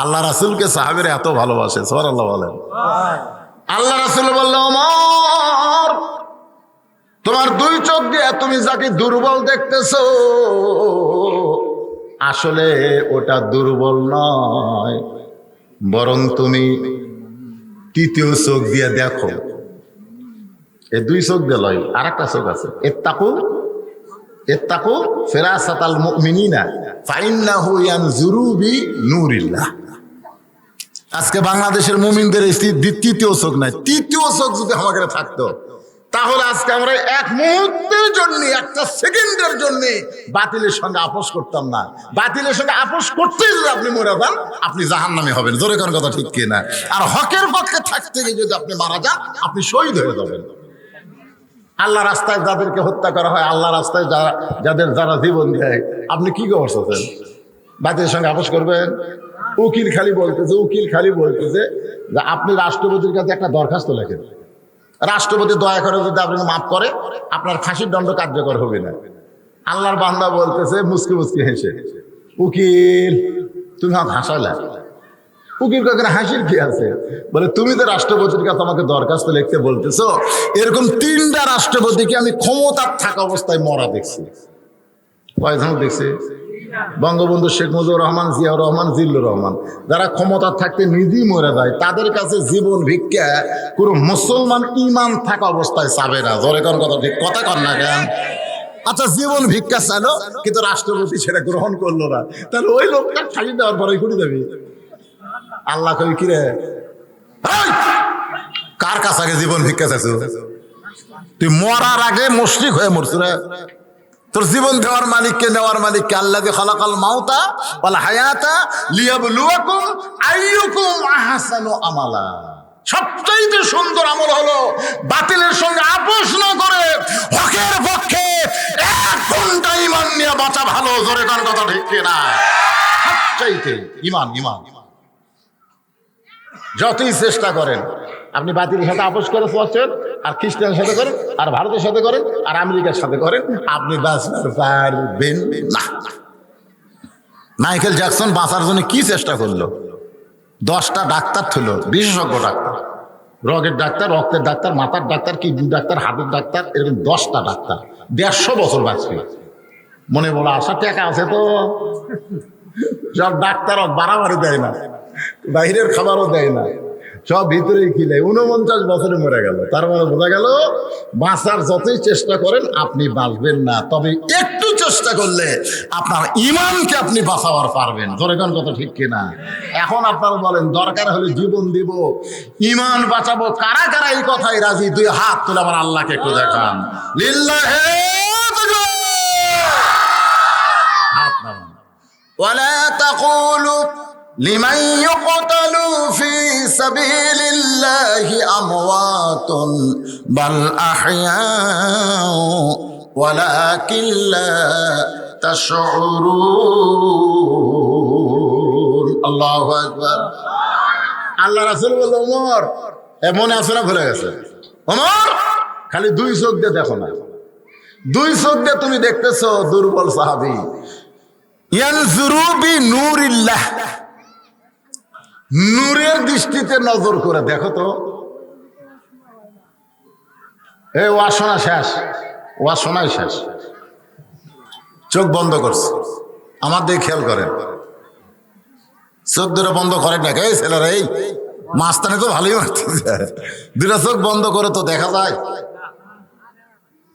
আল্লাহ রাসূলকে সাহাবীরা এত ভালোবাসে, সুবহানাল্লাহ বলেন। আল্লাহ রাসূল বলল, ওমর, তোমার 2 চোখ দিয়ে তুমি যাকে দুর্বল দেখতেছো, আসলে ওটা দুর্বল নয়, বরং তুমি 3য় চোখ দিয়ে দেখো। এই 2 চোখ দিয়ে লয়, আর একটা চোখ আছে, ইত্তাকু ফিরাসাতাল মুমিনিনা ফাইন্নাহু ইয়ানজুরু বিনূরিল্লাহ। আজকে বাংলাদেশের মুমিনদের এই 3য় চোখ নাই, 3য় চোখ যদি আমাদের থাকতো, তাহলে আজকে আমরা এক মুহূর্তের জন্য, একটা সেকেন্ডের জন্য বাতিলের সঙ্গে আপোষ করতাম না। বাতিলের সঙ্গে আপোষ করতে যদি আপনি মরে যান, আপনি জাহান্নামী হবেন। জোরে কোন কথা ঠিক কিনা? আর হকের পক্ষে থাকতে গিয়ে যদি আপনি মারা যান, আপনি শহীদ হয়ে যাবেন। আল্লাহ রাস্তায় যাদেরকে হত্যা করা হয়, আল্লাহ রাস্তায় যারা জীবন দেয়, আপনি কি করছেন? বাতিলের সঙ্গে আপোষ করবেন? উকিল খালি বলতেছে যে আপনি রাষ্ট্রপতির কাছে একটা দরখাস্ত লেখেন, রাষ্ট্রপতি দয়া করে যদি আপনাকে মাফ করে, আপনার ফাঁসির দণ্ড কার্যকর হবে না। আল্লাহর বান্দা বলতেছে মুচকি মুচকি হেসে, উকিল তুমি আমাকে হাসাইলা, উকিল কাকের হাসির কি আছে? বলে তুমি তো রাষ্ট্রপতির কাছে আমাকে দরখাস্ত লিখতে বলতেছো, এরকম 3টা রাষ্ট্রপতিকে আমি ক্ষমতার থাকা অবস্থায় মরা দেখছি। কয়জন দেখছি? বঙ্গবন্ধু শেখ মুজিবুর রহমান, জিয়াউর রহমান, জিল্লুর রহমান, যারা ক্ষমতার থাকতে নিজেই মরে যায়, তাদের কাছে জীবন ভিক্ষা কোনো মুসলমান ইমান থাকা অবস্থায় চাবে না। জোরে কোন কথা, ঠিক কথা কর না কেন? আচ্ছা, জীবন ভিক্ষা চাইলো কিন্তু রাষ্ট্রপতি সেটা গ্রহণ করলো না, তাহলে ওই লোকটা খালি দেওয়ার পরে করে দেবে। আল্লাহ কই কি রে, কার কাছে আগে জীবন ভিক্ষা চাইছো? তুই মরার আগে মুশরিক হয়ে মরছ রে। তোর জীবন দেওয়ার মালিককে, নেওয়ার মালিককে, আল্লাযী খালাকাল মাউতা ওয়াল হায়াতা লিয়াবলুয়াকুম আইয়ুকুম আহসানু আমালা। সবচাইতে সুন্দর আমল হলো বাতিলের সঙ্গে আপোষ না করে হকের পক্ষে 1 ঘন্টা ঈমান নিয়ে বাঁচা ভালো। জোরে কার কথা, ঠিক কি না? সবচাইতে ঈমান। যতই চেষ্টা করেন আপনি বাতিলের সাথে আপোষ করে চলছেন, আর খ্রিস্টানের সাথে করেন, আর ভারতের সাথে করেন, আর আমেরিকার সাথে করেন, আপনি বাঁচতে পারবেন না। মাইকেল জ্যাকসন বাঁচার জন্য কি চেষ্টা করলো? 10টা ডাক্তার ছিল, বিশেষজ্ঞ ডাক্তার, রগের ডাক্তার, রক্তের ডাক্তার, মাথার ডাক্তার, কিডনি ডাক্তার, হার্টের ডাক্তার, এরকম 10টা ডাক্তার 150 বছর বাঁচবে। মনে বলো আশা টাকা আছে তো, সব ডাক্তার বাড়াবাড়ি দেয় না, বাইরের খাবারও দেয় না, সব ভিতরেই খিলায়। 49 বছরে মরে গেল। তার মানে বোঝা গেল বাঁচার যতই চেষ্টা করেন আপনি বাঁচবেন না, তবে একটু চেষ্টা করলে আপনার ইমানকে আপনি বাঁচাবার পারবেন। ধরে কোন কথা, ঠিক কিনা? এখন আপনারা বলেন দরকার হলে জীবন দিব, ইমান বাঁচাবো, কারা কারা এই কথাই রাজি? 2 হাত তুলে আমার আল্লাহকে একটু দেখান। লিল্লাহি হাত নামান। ওয়ালা তাকুলু লিমান ইউকতালু ফি সাবিলিল্লাহি আমওয়াতুন বাল আহইয়াউ ওয়ালাকিন লা তাশউরুন। আল্লাহু আকবার। আল্লাহ রাসূল বলল, ওমর, মনে আছে না ভুলে গেছে? ওমর, খালি 2 চোখ দিয়ে দেখো না, 2 চোখ দিয়ে তুমি দেখতেছো দুর্বল সাহাবী। ইয়ানজুরু বি নূরিল্লাহ, নূরের দৃষ্টিতে নজর করে দেখো তো। এই ওয়াজ শোনা শেষ, ওয়াজ শোনাই শেষ, চোখ বন্ধ করছে। আমার দিকে খেয়াল করেন, চোখ দুটো বন্ধ করেন না। এই ছেলেরা, এই মাস্তানে তো ভালোই মারতেছে, 2টা চোখ বন্ধ করে তো দেখা যায়,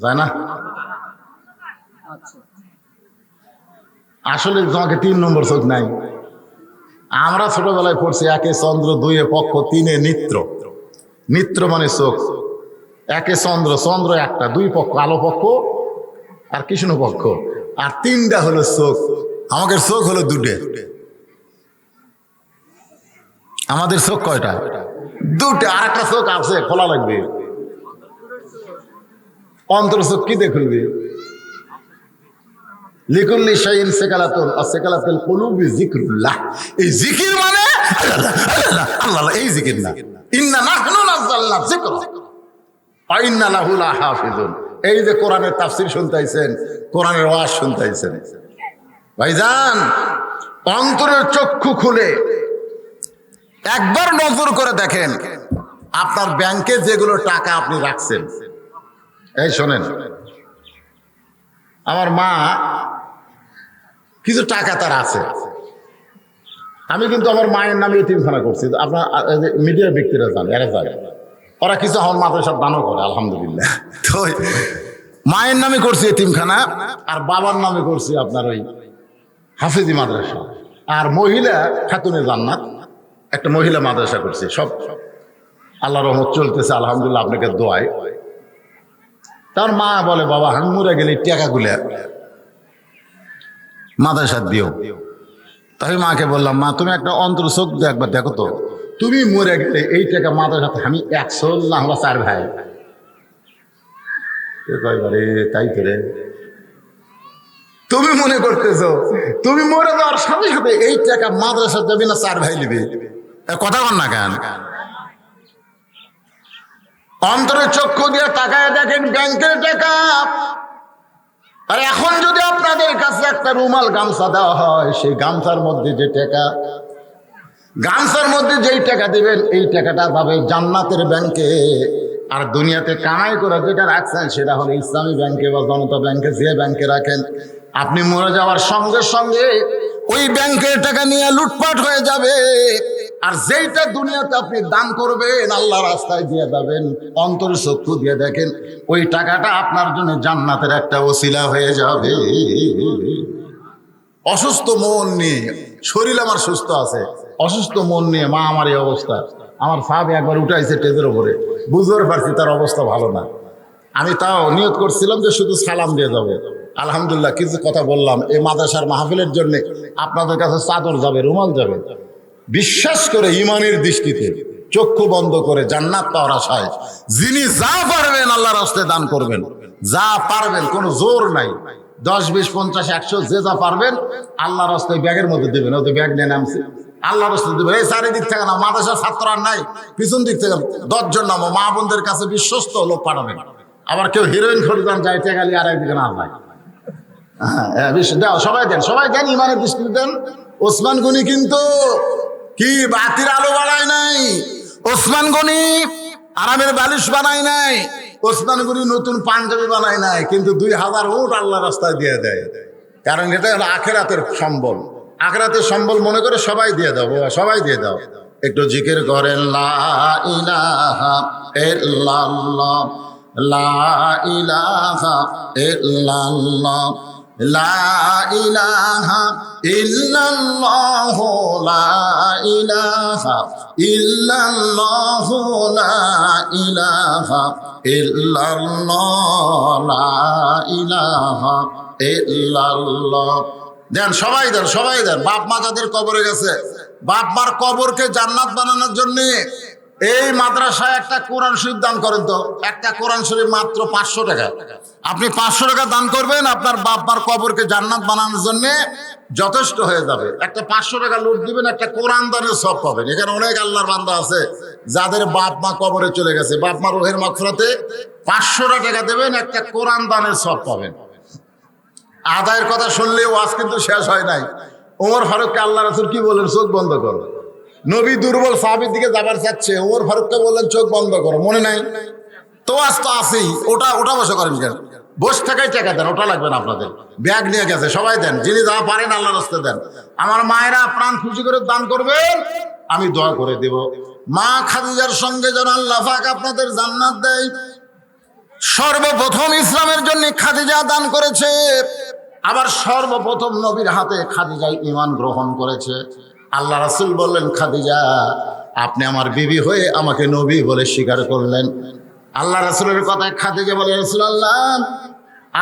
যায় না? আসলে তোমাকে 3 নম্বর চোখ নাই। আমরা ছোটবেলায় পড়ছি 1 চন্দ্র, 2 পক্ষ, 3 নিত্র। নিত্র মানে চোখ, 1 চন্দ্র, চন্দ্র একটা, 2 পক্ষ, আলো পক্ষ আর কৃষ্ণ পক্ষ, আর 3টা হলো চোখ। আমাদের চোখ হলো 2টে। আমাদের চোখ কয়টা? 2টে। আর একটা চোখ আছে, খোলা লাগবে। অন্তর চোখ কি দিয়ে খুলবে? লিকুল্লি শাইইন সিকালাতুন, আর সিকালাতুল কুলুবি যিকরুল্লাহ। এই জিকির মানে আল্লাহ আল্লাহ, এই জিকির না। ইন্না নাহনু নাযালনা যিকরা ওয়া ইন্না লাহু লাহাফিজুন। এই যে কোরআনের তাফসীর শুনতেছেন, কোরআনের ওয়াজ শুনতেছেন, ভাইজান, অন্তরের চক্ষু খুলে একবার নজর করে দেখেন আপনার ব্যাংকে যেগুলো টাকা আপনি রাখছেন। এই শোনেন, আমার মা কিছু টাকা তার আছে, আমি কিন্তু আমার মায়ের নামে এতিমখানা করছি। আপনার মিডিয়ার ব্যক্তিরা জানে, এরা জানে, ওরা কিছু আমার মাদ্রাসার দানও করে, আলহামদুলিল্লাহ। তো মায়ের নামে করছি এতিমখানা, আর বাবার নামে করছি আপনার ওই হাফেজি মাদ্রাসা, আর মহিলা খাতুনে জান্নাত একটা মহিলা মাদ্রাসা করছি। সব আল্লাহ রহমত চলতেছে, আলহামদুলিল্লাহ, আপনাকে দোয়ায়। তার মা বলে, বাবা, আমি মরে গেলে টাকাগুলো মাদ্রাসা দিও। তাই মাকে বললাম, মা, তুমি একটা অন্তর চোখ দিয়ে একবার দেখো তো, তুমি মরে গেলে এই টাকা মাদ্রাসাতে আমি 100 না, আমরা 4 ভাই। কয়বারে তাই করে তুমি মনে করতেছো তুমি মরে যাওয়ার সাথে সাথে এই টাকা মাদ্রাসা যাবে না 4 ভাই নেবে? কথা বল না কেন? অন্তরের চক্ষু দিয়ে তাকায় দেখেন ব্যাংকের টাকা। আর এখন যদি আপনাদের কাছে একটা রুমাল গামছা দেওয়া হয়, সেই গামছার মধ্যে যে টাকা, গামছার মধ্যে যেই টাকা দিবেন এই টাকাটা যাবে জান্নাতের ব্যাংকে। আর দুনিয়াতে কামাই করে যেটা রাখছেন সেটা হলো ইসলামী ব্যাংকে বা জনতা ব্যাংকে। যে ব্যাংকে রাখেন আপনি মরে যাওয়ার সঙ্গে সঙ্গে ওই ব্যাংকের টাকা নিয়ে লুটপাট হয়ে যাবে। আর যেইটা দুনিয়াতে আপনি দান করবেন, আল্লাহ রাস্তায় দিয়ে যাবেন, অন্তর চক্ষু দিয়ে দেখেন ওই টাকাটা আপনার জন্য জান্নাতের একটা ওসিলা হয়ে যাবে। অসুস্থ মন নিয়ে, শরীর আমার সুস্থ আছে, অসুস্থ মন নিয়ে মা আমার এই অবস্থা। আমার সাহেব একবার উঠাইছে টেজের ওপরে, বুঝতে পারছি তার অবস্থা ভালো না। আমি তাও নিয়ত করছিলাম যে শুধু সালাম দিয়ে যাবো। আলহামদুলিল্লাহ কিছু কথা বললাম। এই মাদ্রাসার মাহফিলের জন্য আপনাদের কাছে চাদর যাবে, রুমাল যাবে। বিশ্বাস করে ইমানের দৃষ্টিতে চক্ষু বন্ধ করে জান্নাত পাওয়ার আশায় যিনি যা পারবেন আল্লাহ রাস্তায় দান করবেন। যা পারবেন, কোনো জোর নাই। 10, 20, 50, 100 যে যা পারবেন আল্লাহ রাস্তায় ব্যাগের মধ্যে দেবেন। ওদের ব্যাগ নিয়ে নামছে, আল্লাহ রাস্তায় দেবেন। এই চারিদিক থেকে না, মাদ্রাসার ছাত্র আর নাই, পিছন দিক থেকে 10 জন নামো, মা বোনদের কাছে বিশ্বস্ত লোক পাঠাবেন। আবার কেউ হিরোইন খরিদান যায় টেকালি আর একদিকে না যায়। হ্যাঁ, সবাই দেন, সবাই দেন, ইমানের দৃষ্টিতে দেন। ওসমান গনি কিন্তু কি বাতির আলো বানায় নাই, ওসমান গনি আরামের বালিশ বানায় নাই, ওসমান গনি নতুন পাঞ্জাবি বানায় নাই, কিন্তু 2000 উট আল্লাহ রাস্তায় দিয়ে দেয়। কারণ এটা হলো আখেরাতের সম্বল। আখেরাতের সম্বল মনে করে সবাই দিয়ে দাও, সবাই দিয়ে দাও। একটু জিকির করেন লা ইলাহা ইল্লাল্লাহ, লা ইলাহা ইল্লাল্লাহ, লা ইলাহা ইল্লাল্লাহ, লা ইলাহা ইল্লাল্লাহ, লা ইলাহা ইল্লাল্লাহ, লা ইলাহা ইল্লাল্লাহ। দেন, সবাই দেন, সবাই দেন। বাপ মা যাদের কবরে গেছে, বাপ মার কবরকে জান্নাত বানানোর জন্য এই মাদ্রাসায় একটা কোরআন শরীফ দান করেন তো। একটা কোরআন শরীফ মাত্র 500 টাকা। আপনি 500 টাকা দান করবেন, আপনার বাপ মার কবরকে জান্নাত বানানোর জন্য যথেষ্ট হয়ে যাবে। একটা 500 টাকা লুট দিবেন, একটা কোরআন দানের সব পাবেন। এখানে অনেক আল্লাহর বান্দা আছে যাদের বাপ মা কবরে চলে গেছে, বাপ মা রুহের মাগফিরাতে 500 টাকা দেবেন, একটা কোরআন দানের সব পাবেন। আদায়ের কথা শুনলে ওয়াজ কিন্তু শেষ হয় নাই। ওমর ফারুককে আল্লাহ রাসূল কি বলেন? চোখ বন্ধ করো। নবী দুর্বল সাহাবীর দিকে যাবার চাচ্ছে, ওমর ফারুককে বললেন চোখ বন্ধ করো। মনে নাই তো? আজ তো আছেই। ওটা বসে করেন কেন? বসে থাকাই টাকা দেন, ওটা লাগবে না আপনাদের। ব্যাগ নিয়ে গেছে, সবাই দেন, যিনি যা পারেন আল্লাহ রাস্তায় দেন। আমার মায়েরা প্রাণ খুশি করে দান করবেন, আমি দোয়া করে দেব। মা খাদিজার সঙ্গে যেন আল্লাহ পাক আপনাদের জান্নাত দেয়। সর্বপ্রথম ইসলামের জন্য খাদিজা দান করেছে, আবার সর্বপ্রথম নবীর হাতে খাদিজা ঈমান গ্রহণ করেছে। আল্লাহ রাসূল বললেন, খাদিজা আপনি আমার বিবি হয়ে আমাকে নবী বলে স্বীকার করলেন। আল্লাহ রাসূলের কথায় খাদিজা বলে, রাসূলুল্লাহ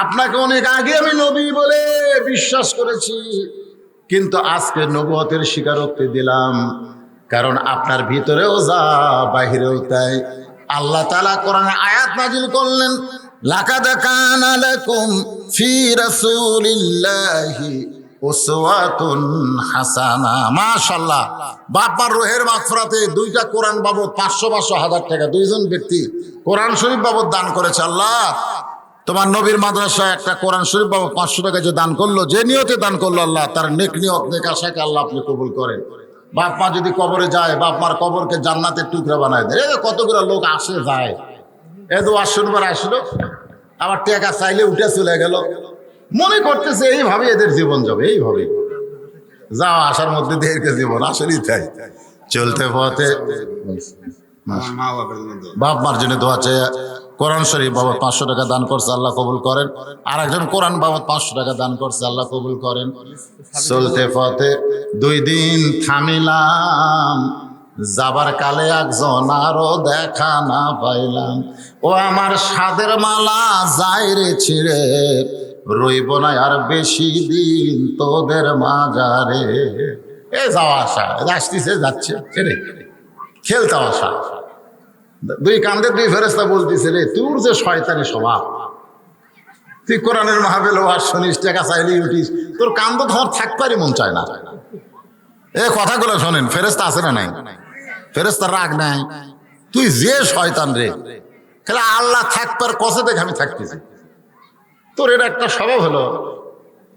আপনাকে অনেক আগে আমি নবী বলে বিশ্বাস করেছি, কিন্তু আজকে নবুয়তের স্বীকারোক্তি দিলাম, কারণ আপনার ভিতরেও যা বাহিরেও তাই। আল্লাহ তাআলা কোরআনে আয়াত নাজিল করলেন, লাকাদ কানা লাকুম ফি রাসূলিল্লাহি উসওয়াতুন হাসানা। মাশাআল্লাহ। বাবার রুহের মাগফিরাতে 2টা কোরআন বাবদ 500-500 টাকা 2জন ব্যক্তি কোরআন শরীফ বাবদ দান করেছে। আল্লাহ তোমার নবীর মাদ্রাসায় একটা কোরআন শরীফ বাবদ 500 টাকা যে দান করলো, যে নিয়তে দান করলো, আল্লাহ তার নেক নিয়ত নেক আশাকে আল্লাহ আপনি কবুল করেন। বাপ মা যদি কবরে যায়, বাপ মার কবরকে জান্নাতের টুকরা বানায় দেয়। কতগুলো লোক আসে যায়, এ 200 বার আসলো, আবার টাকা চাইলে উঠে চলে গেল, মনে করতেছে এইভাবে এদের জীবন যাবে। এইভাবে যাওয়া আসার মধ্যে দেরকে জীবন আসলেই তাই। চলতে পথে বাপ মার জন্য দোয়া চাই। কোরআন শরীফ বাবদ 500 টাকা দান করছে, আল্লাহ কবুল করেন। আর একজন কোরআন বাবদ 500 টাকা দান করছে, আল্লাহ কবুল করেন। চলতে পথে 2 দিন থামিলাম, যাবার কালে একজন আরো দেখা না পাইলাম। ও আমার সাদের মালা যায় রে ছিঁড়ে, রইব না আর বেশি দিন তোদের মাজারে। এ যাওয়া আসা, আসতেছে যাচ্ছে, খেলতে আসা। 2 কান্দে 2 ফেরেশতা বলতেছে, রে তোর যে শয়তানি স্বভাব, তুই কোরআনের মাহফিল ওয়াজ শুনিস, টাকা চাইলেই উঠিস, তোর কান্দ ধর থাকবারই মন চায় না। এ কথাগুলো শোনেন, ফেরেশতা আছে না নাই? ফেরেশতার রাগ নাই। তুই যে শয়তান রে, তাহলে আল্লাহ থাকবার কষে দেখে আমি থাকতেছি। তোর এটা একটা স্বভাব হলো,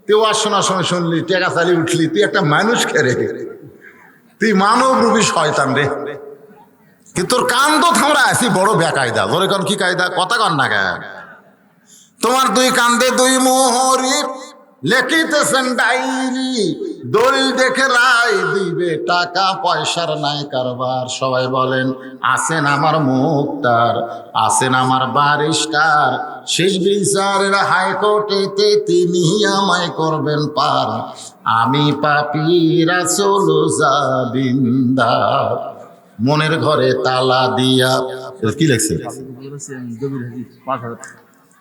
তুই ওয়াজ শোনার সময় শুনলি, টাকা চালিয়ে উঠলি, তুই একটা মানুষ খেরে তুই মানব রূপী শয়তান রে, কিন্তু তোর কান তো থামড়া আছি বড় বেকায়দা। ধরে কন কি কায়দা, কথা কন না কেন? তোমার দুই কান্দে দুই মোহরি, লেখিতেছেন ডাইরি, দলিল দেখে রায় দিবে, টাকা পয়সার নাই কারবার। সবাই বলেন আছেন আমার মুক্তার, আছেন আমার বারিস্টার, শেষ বিচারের হাইকোর্টেতে তিনি আমায় করবেন পার। আমি পাপী রাসূল জাবিন্দার, মনের ঘরে তালা দিয়া। কি লেখছে?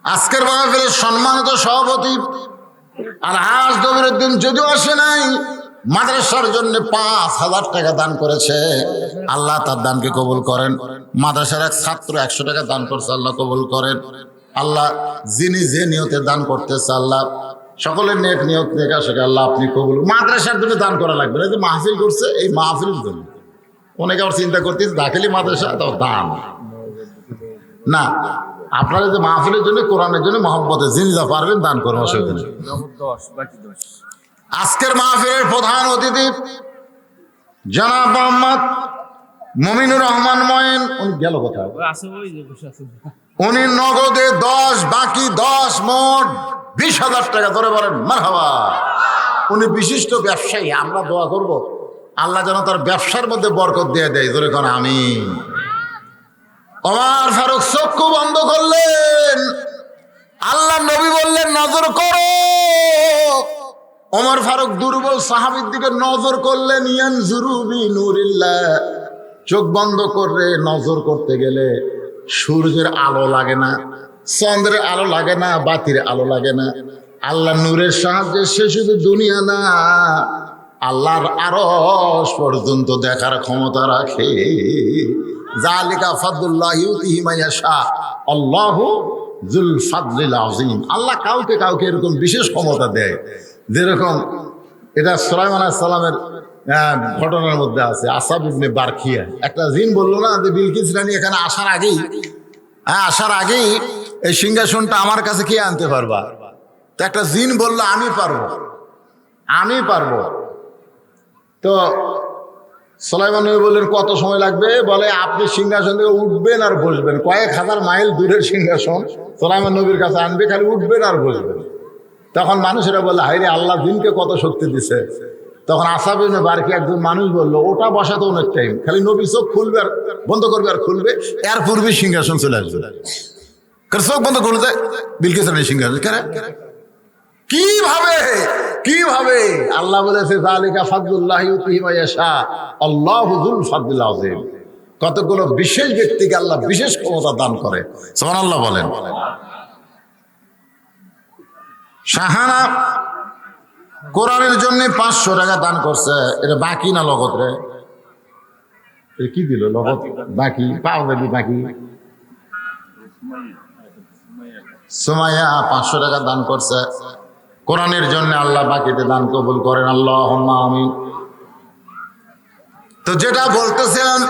আজকের মাহফিলের সম্মানিত সভাপতি আলহাজ দবিরউদ্দিন যদিও আসে নাই, মাদ্রাসার জন্য 5,000 টাকা দান করেছে। আল্লাহ তার দানকে কবুল করেন। মাদ্রাসার এক ছাত্র 100 টাকা দান করছে, আল্লাহ কবুল করেন। আল্লাহ যিনি যে নিয়তে দান করতেছে, আল্লাহ সকলের নেক নিয়ত নেক আশাকে আল্লাহ আপনি কবুল। মাদ্রাসার জন্য দান করা লাগবে না, যে মাহফিল করছে এই মাহফিলের জন্য। অনেকে আবার চিন্তা করতেছে দাখিলি মাদ্রাসা তাও দান না, আপনারা যে মাহফিলের জন্য, কোরআনের জন্য, মহব্বতে যিনি যা পারবেন দান করবেন, অসুবিধা নেই। আজকের মাহফিলের প্রধান অতিথি জনাব মোহাম্মদ মমিনুর রহমান ময়েন, উনি গেল কোথায়? উনি নগদে 10, বাকি 10, মোট 20,000 টাকা ধরে বলেন মারহাবা। উনি বিশিষ্ট ব্যবসায়ী, আমরা দোয়া করব আল্লাহ যেন তার ব্যবসার মধ্যে বরকত দিয়ে দেয়। ধরে কোন আমিন। ওমর ফারুক চক্ষু বন্ধ করলেন, আল্লাহ নবী বললেন নজর করো। ওমর ফারুক দুর্বল সাহাবীর দিকে নজর করলেন, ইয়ানজুরু বিনুরিল্লাহ, চোখ বন্ধ করে নজর করতে গেলে সূর্যের আলো লাগে না, চন্দ্রের আলো লাগে না, বাতির আলো লাগে না। আল্লাহ নূরের সাহায্যে সে শুধু দুনিয়া না, আল্লাহর আরশ পর্যন্ত দেখার ক্ষমতা রাখে। জালিকা ফাদলুল্লাহ ইউতিহি মান ইয়াশা, আল্লাহু যুল ফাদলিল আযীম। আল্লাহ কাউকে কাউকে এরকম বিশেষ ক্ষমতা দেয়, যেরকম এটা সুলাইমান আলাইহিস সালামের ঘটনার মধ্যে আছে। আসাব ইবনে বারখিয়া একটা জিন বললো না যে বিলকিস রানী এখানে আসার আগেই এই সিংহাসনটা আমার কাছে কে আনতে পারবা? তো একটা জিন বললো আমি পারবো। তো সুলাইমান নবী বললেন কত সময় লাগবে? বলে আপনি সিংহাসন থেকে উঠবেন আর বসবেন, কয়েক হাজার মাইল দূরের সিংহাসন সুলাইমান নবীর কাছে আনবে, খালি উঠবেন আর বসবেন। তখন মানুষেরা বললো হায়রে আল্লাহ জিনকে কত শক্তি দিছে। তখন আসাব ইবনে বারকি একজন মানুষ বললো ওটা বসাতে অনেক টাইম, খালি নবী চোখ খুলবে আর বন্ধ করবে আর খুলবে, এর পূর্বে সিংহাসন চলে আসবে। চোখ বন্ধ করলে যায় বিলকিস রানীর সিংহাসন কিভাবে আল্লাহ বলেছে যালিকা ফাদলুল্লাহ ইউতিহি মান ইয়াশা, আল্লাহু যুল ফাদলিল আযীম। কতগুলো বিশেষ ব্যক্তিকে আল্লাহ বিশেষ ক্ষমতা দান করে, সুবহানাল্লাহ বলেন। শাহানা কোরআনের জন্য 500 টাকা দান করছে, এটা বাকি না লগত রে? কি দিল লগত? বাকি পাও দেবি বাকি। সুমাইয়া 500 টাকা দান করছে কোরআনের জন্য, আল্লাহ বাকিতে দান কবুল করেন, আল্লাহুম্মা আমিন। তো যেটা বলতেছিলাম,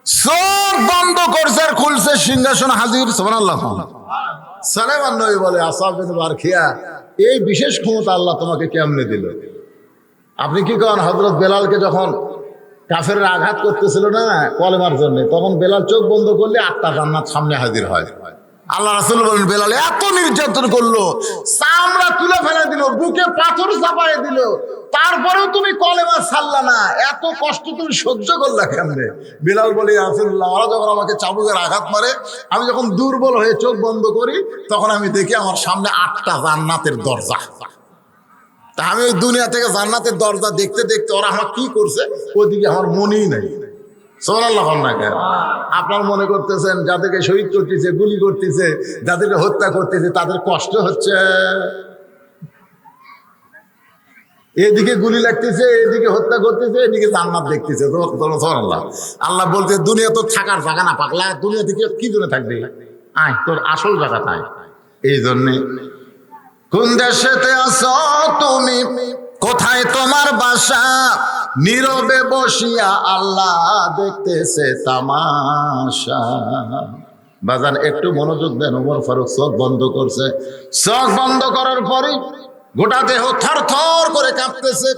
চোখ বন্ধ করছে আর খুলছে, সিংহাসন হাজির, সুবহানাল্লাহ। সুলাইমান নবী বলে আসাব ইবনে বারখিয়া, এই বিশেষ ক্ষমতা আল্লাহ তোমাকে কেমনে দিল? আপনি কি করেন? হযরত বেলালকে যখন কাফেররা আঘাত করতেছিল না কলেমার জন্য, তখন বেলাল চোখ বন্ধ করলে 8টা জান্নাত সামনে হাজির হয়। আল্লাহ রাসূল বলেন বেলাল এত নির্যাতন করলো, চামড়া তুলে ফেলে দিল, বুকে পাথর চাপায় দিল, তারপরেও তুমি কলেমা ছাড়লা না, এত কষ্ট তুমি সহ্য করলা কেমনে? বেলাল বলে রাসূলুল্লাহ, ওরা যখন আমাকে চাবুকের আঘাত মারে, আমি যখন দুর্বল হয়ে চোখ বন্ধ করি, তখন আমি দেখি আমার সামনে 8টা জান্নাতের দরজা। তা আমি ওই দুনিয়া থেকে জান্নাতের দরজা দেখতে দেখতে ওরা আমার কি করছে ওইদিকে আমার মনেই নাই। সুবহানাল্লাহ। আপনার মনে করতেছেন যাদেরকে শহীদ করতেছে, গুলি করতেছে, যাদেরকে হত্যা করতেছে, তাদের কষ্ট হচ্ছে, এদিকে গুলি লাগতেছে, এদিকে হত্যা করতেছে, এদিকে জান্নাত দেখতেছে। সুবহানাল্লাহ। আল্লাহ বলতে দুনিয়া তো থাকার জায়গা না পাগলা, দুনিয়া থেকে কি জন্য থাকবে? আয় তোর আসল জায়গা তাই। এই জন্যে কোন দেশেতে আছো তুমি, কোথায় তোমার বাসা, নীরবে বসিয়া আল্লাহ দেখতেছে তামাশা। বাজান একটু মনোযোগ দেন। ওমর ফারুক চোখ বন্ধ করছে, চোখ বন্ধ করার পরে গোটা দেহ থর থর করে কাঁপতেছে।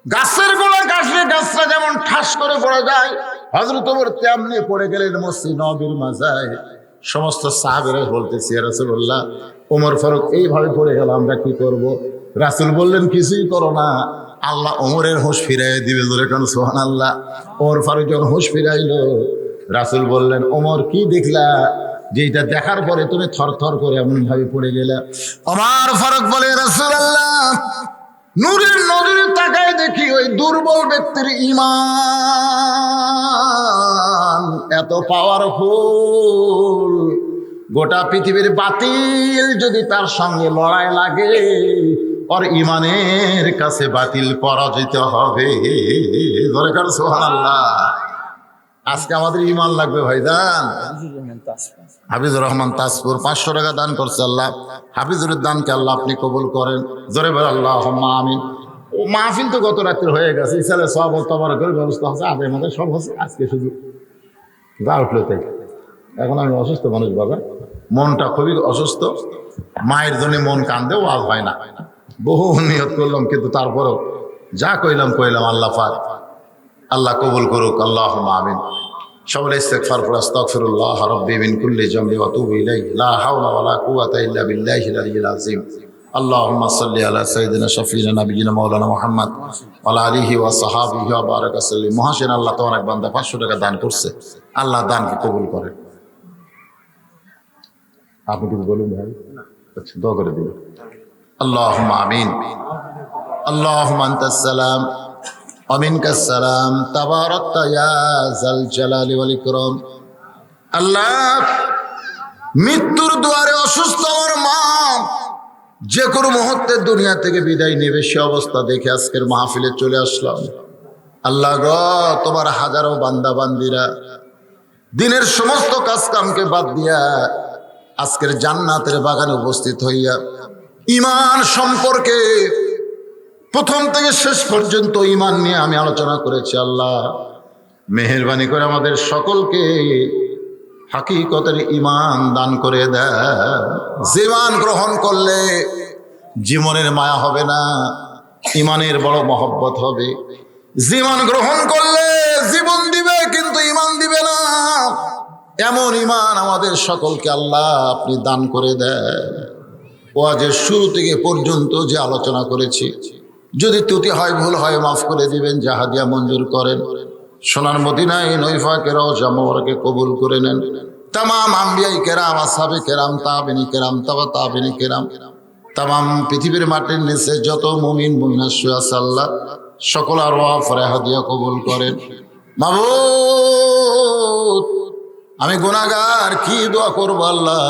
গাছের গোড়া কাশলে গাছটা যেমন ঠাস করে পড়ে যায়, হযরত ওমর তেমনি পড়ে গেলেন মসজিদ নববীর মাঝায়। সমস্ত সাহাবীরা বলতেছে, ইয়া রাসূলুল্লাহ, ওমর ফারুক এইভাবে পড়ে গেল, আমরা কি করব? রাসূল বললেন, কিছুই করো না, আল্লাহ ওমরের হুঁশ ফিরাইয়া দিবে। জোরে কান সুবহানাল্লাহ। ওমর ফারুক যখন হুঁশ ফিরাইলো, রাসূল বললেন, ওমর কি দেখলা যেটা দেখার পরে তুমি থরথর করে এমন ভাবে পড়ে গেলা? ওমর ফারুক বলে, রাসূলুল্লাহ, নূরের নজরে তাকায় দেখি ওই দুর্বল ব্যক্তির ঈমান এত পাওয়ারফুল, গোটা পৃথিবীর বাতিল যদি তার সঙ্গে লড়াই লাগে, ওর ঈমানের কাছে বাতিল পরাজিত হবে। দরকার সুবহানাল্লাহ। আজকে আমাদের ঈমান লাগবে ভাইজান। হাফিজুর রহমান তাজপুর 500 টাকা দান করছে। আল্লাহ হাফিজুরের দানকে আল্লাহ আপনি কবুল করেন। জোরে বলে আল্লাহুম্মা আমিন। ও মাহফিল তো গত রাত্রে হয়ে গেছে, ইসালে সব তবরকের ব্যবস্থা হচ্ছে, আদের মধ্যে সব হচ্ছে। আজকে শুধু যা উঠলো তাই। এখন আমি অসুস্থ মানুষ বাবা, মনটা খুবই অসুস্থ, মায়ের জন্য মন কান্দে, ওয়াজ হয় না। বহু নিয়ত করলাম, কিন্তু তারপরও যা কইলাম আল্লাহ পাক আল্লাহ কবুল করুক। আল্লাহুম্মা আমিন। সকলে ইস্তিগফার করে আস্তাগফিরুল্লাহ রাব্বি মিন কুল্লি যামবি ওয়া তুবু ইলাইহি লা হাওলা ওয়া লা কুওয়াতা ইল্লা বিল্লাহিল আলিয়্যিল আযীম। আল্লাহুম্মা সাল্লি আলা সাইয়্যিদিনা শাফিঈনা নাবিয়িনা মাওলানা মুহাম্মদ ওয়া আলা আলিহি ওয়া সাহাবিহি ওয়া বারাকা সাল্লিম। মহাসিন আল্লাহ তোমার এক বান্দা 500 টাকা দান করছে, আল্লাহ দানকে কবুল করেন। আপনি কিছু বলুন ভাই? আচ্ছা, দোয়া করে দিন। আল্লাহুম্মা আমিন। আল্লাহুম্মা আনতাস সালাম ওয়া মিনকাস সালাম, তাবারাকতা ইয়া যাল জালালি ওয়াল ইকরাম। আল্লাহ, মৃত্যুর দুয়ারে অসুস্থ আমার মা যে কোনো মুহূর্তে দুনিয়া থেকে বিদায় নেবে, সে অবস্থা দেখে আজকের মাহফিলে চলে আসলাম। আল্লাহ গো, তোমার হাজারো বান্দা বান্দিরা দিনের সমস্ত কাজ কামকে বাদ দিয়া আজকের জান্নাতের বাগানে উপস্থিত হইয়া ঈমান সম্পর্কে প্রথম থেকে শেষ পর্যন্ত ঈমান নিয়ে আমি আলোচনা করেছি। আল্লাহ মেহেরবানি করে আমাদের সকলকে হাকিকতের ঈমান দান করে দেয়। জীবন গ্রহণ করলে জীবনের মায়া হবে না, ঈমানের বড় মহব্বত হবে। জীবন গ্রহণ করলে জীবন দিবে, কিন্তু ঈমান দিবে না। এমন ঈমান আমাদের সকলকে আল্লাহ আপনি দান করে দেয়। ওয়াজের শুরু থেকে পর্যন্ত যে আলোচনা করেছি, যদি ত্রুটি হয়, ভুল হয়, মাফ করে দিবেন, জাহাদিয়া মঞ্জুর করেন। সোনার মদিনায় নৈফাকে রওজা মোবারকে কবুল করে নেন। তামাম আম্বিয়াই কেরাম, আসহাবে কেরাম, তাবেনী কেরাম, তাবা তাবেনী কেরাম, তামাম পৃথিবীর মাটির নিচে যত মুমিন মুমিনাত শুয়ে আছে, আল্লাহ সকল আরওয়াহ ফরহাদিয়া কবুল করেন। মাবুদ, আমি গুনাহগার, কি দোয়া করব আল্লাহ?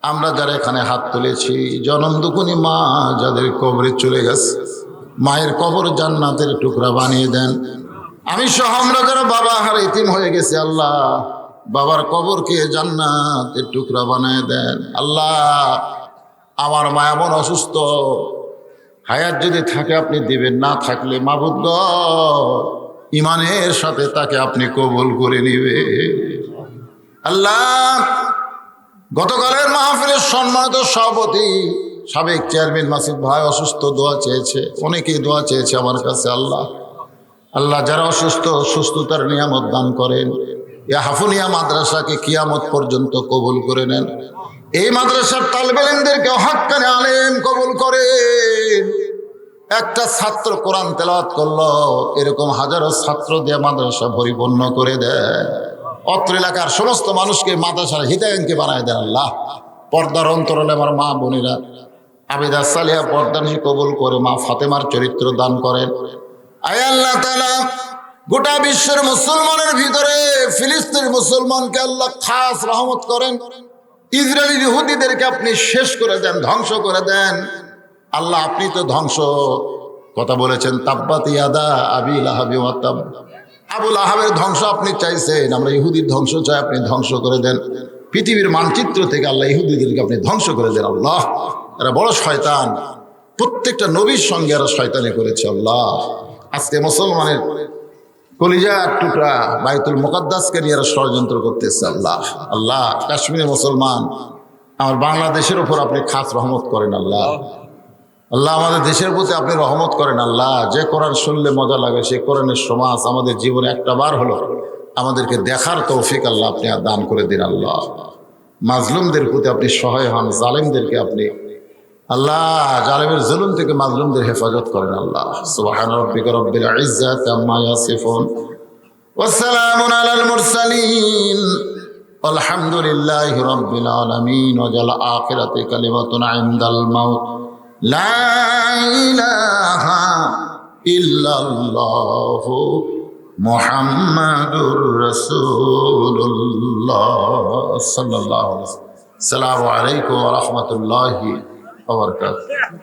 আমরা যারা এখানে হাত তুলেছি, জনম দুকুনি মা যাদের কবরে চলে গেছে, মায়ের কবর জান্নাতের টুকরা বানিয়ে দেন। আমি সহ আমরা যারা বাবা হার ইতিম হয়ে গেছে, আল্লাহ বাবার কবরকে জান্নাতের টুকরা বানিয়ে দেন। আল্লাহ, আমার মা এমন অসুস্থ, হায়াত যদি থাকে আপনি দিবেন, না থাকলে মাবুদ গো ঈমানের সাথে তাকে আপনি কবুল করে নিবে। আল্লাহ, গতকালের মাহফিলের সম্মানিত সভাপতি সাবেক চেয়ারম্যান মাসুদ ভাই অসুস্থ, দোয়া চেয়েছে, অনেকেই দোয়া চেয়েছে আমার কাছে। আল্লাহ যারা অসুস্থ, সুস্থতার নিয়ামত দান করেন। ইয়া হাফুনিয়া মাদ্রাসাকে কিয়ামত পর্যন্ত কবুল করে নেন। এই মাদ্রাসার তালেবে ইলমদেরকে হক্কানে আলেম কবুল করেন। একটা ছাত্র কোরআন তেলাওয়াত করলো, এরকম হাজারো ছাত্র দিয়ে মাদ্রাসা পরিপূর্ণ করে দেয়। অত্র এলাকার সমস্ত মানুষকে মাদ্রাসার হিতায়নকে বানায় দেন। আল্লাহ, পর্দার অন্তরালে আমার মা বোনেরা আবিদা সালিহা পর্দানিশী কবুল করে মা ফাতেমার চরিত্র দান করেন। আয় আল্লাহ তাআলা, গোটা বিশ্বের মুসলমানের ভিতরে ফিলিস্তিনের মুসলমানকে আল্লাহ খাস রহমত করেন। ইসরায়েলি ইহুদিদেরকে আপনি শেষ করে দেন, ধ্বংস করে দেন। আল্লাহ, আপনি তো ধ্বংস কথা বলেছেন, তাব্বাত ইয়াদা আবি লাহাবি ওয়া তাব। আবু লাহাবের ধ্বংস আপনি চাইছেন, আমরা ইহুদির ধ্বংস চাই, আপনি ধ্বংস করে দেন। পৃথিবীর মানচিত্র থেকে আল্লাহ ইহুদিদেরকে আপনি ধ্বংস করে দেন। আল্লাহ, এরা বড় শয়তান, প্রত্যেকটা নবীর সঙ্গে এরা শয়তানি করেছে। আল্লাহ, আজকে মুসলমানের কলিজার টুকরা বাইতুল মুকাদ্দাসকে নিয়ে এরা ষড়যন্ত্র করতেছে। আল্লাহ, কাশ্মীরের মুসলমান, আমার বাংলাদেশের উপর আপনি খাস রহমত করেন। আল্লাহ, আল্লাহ আমাদের দেশের প্রতি আপনি রহমত করেন আল্লাহ। যে কোরআন শুনলে মজা লাগে সেই কোরআনের সমাজ আমাদের জীবনে একটা বার হলো আমাদেরকে দেখার তৌফিক আল্লাহ আপনি দান করে দিন আল্লাহ। মাজলুমদের প্রতি আপনি সহায় হন, জালেমদেরকে আপনি আল্লাহ জালেমের জুলুম থেকে মাজলুমদের হেফাজত করেন আল্লাহ। সুবহান রাব্বিকা রাব্বিল ইজ্জাতি আম্মা ইয়াসিফুন ওয়া সালামুন আলাল মুরসালিন আলহামদুলিল্লাহি রাব্বিল আলামিন। ওয়া জাল আখিরাতি কালিমাতুন ইনদাল মাউত লা ইলাহা ইল্লাল্লাহু মুহাম্মাদুর রাসূলুল্লাহ সাল্লাল্লাহু আলাইহি ওয়া সাল্লাম। আসসালামু আলাইকুম ওয়া রাহমাতুল্লাহি ওয়া বারাকাতুহু।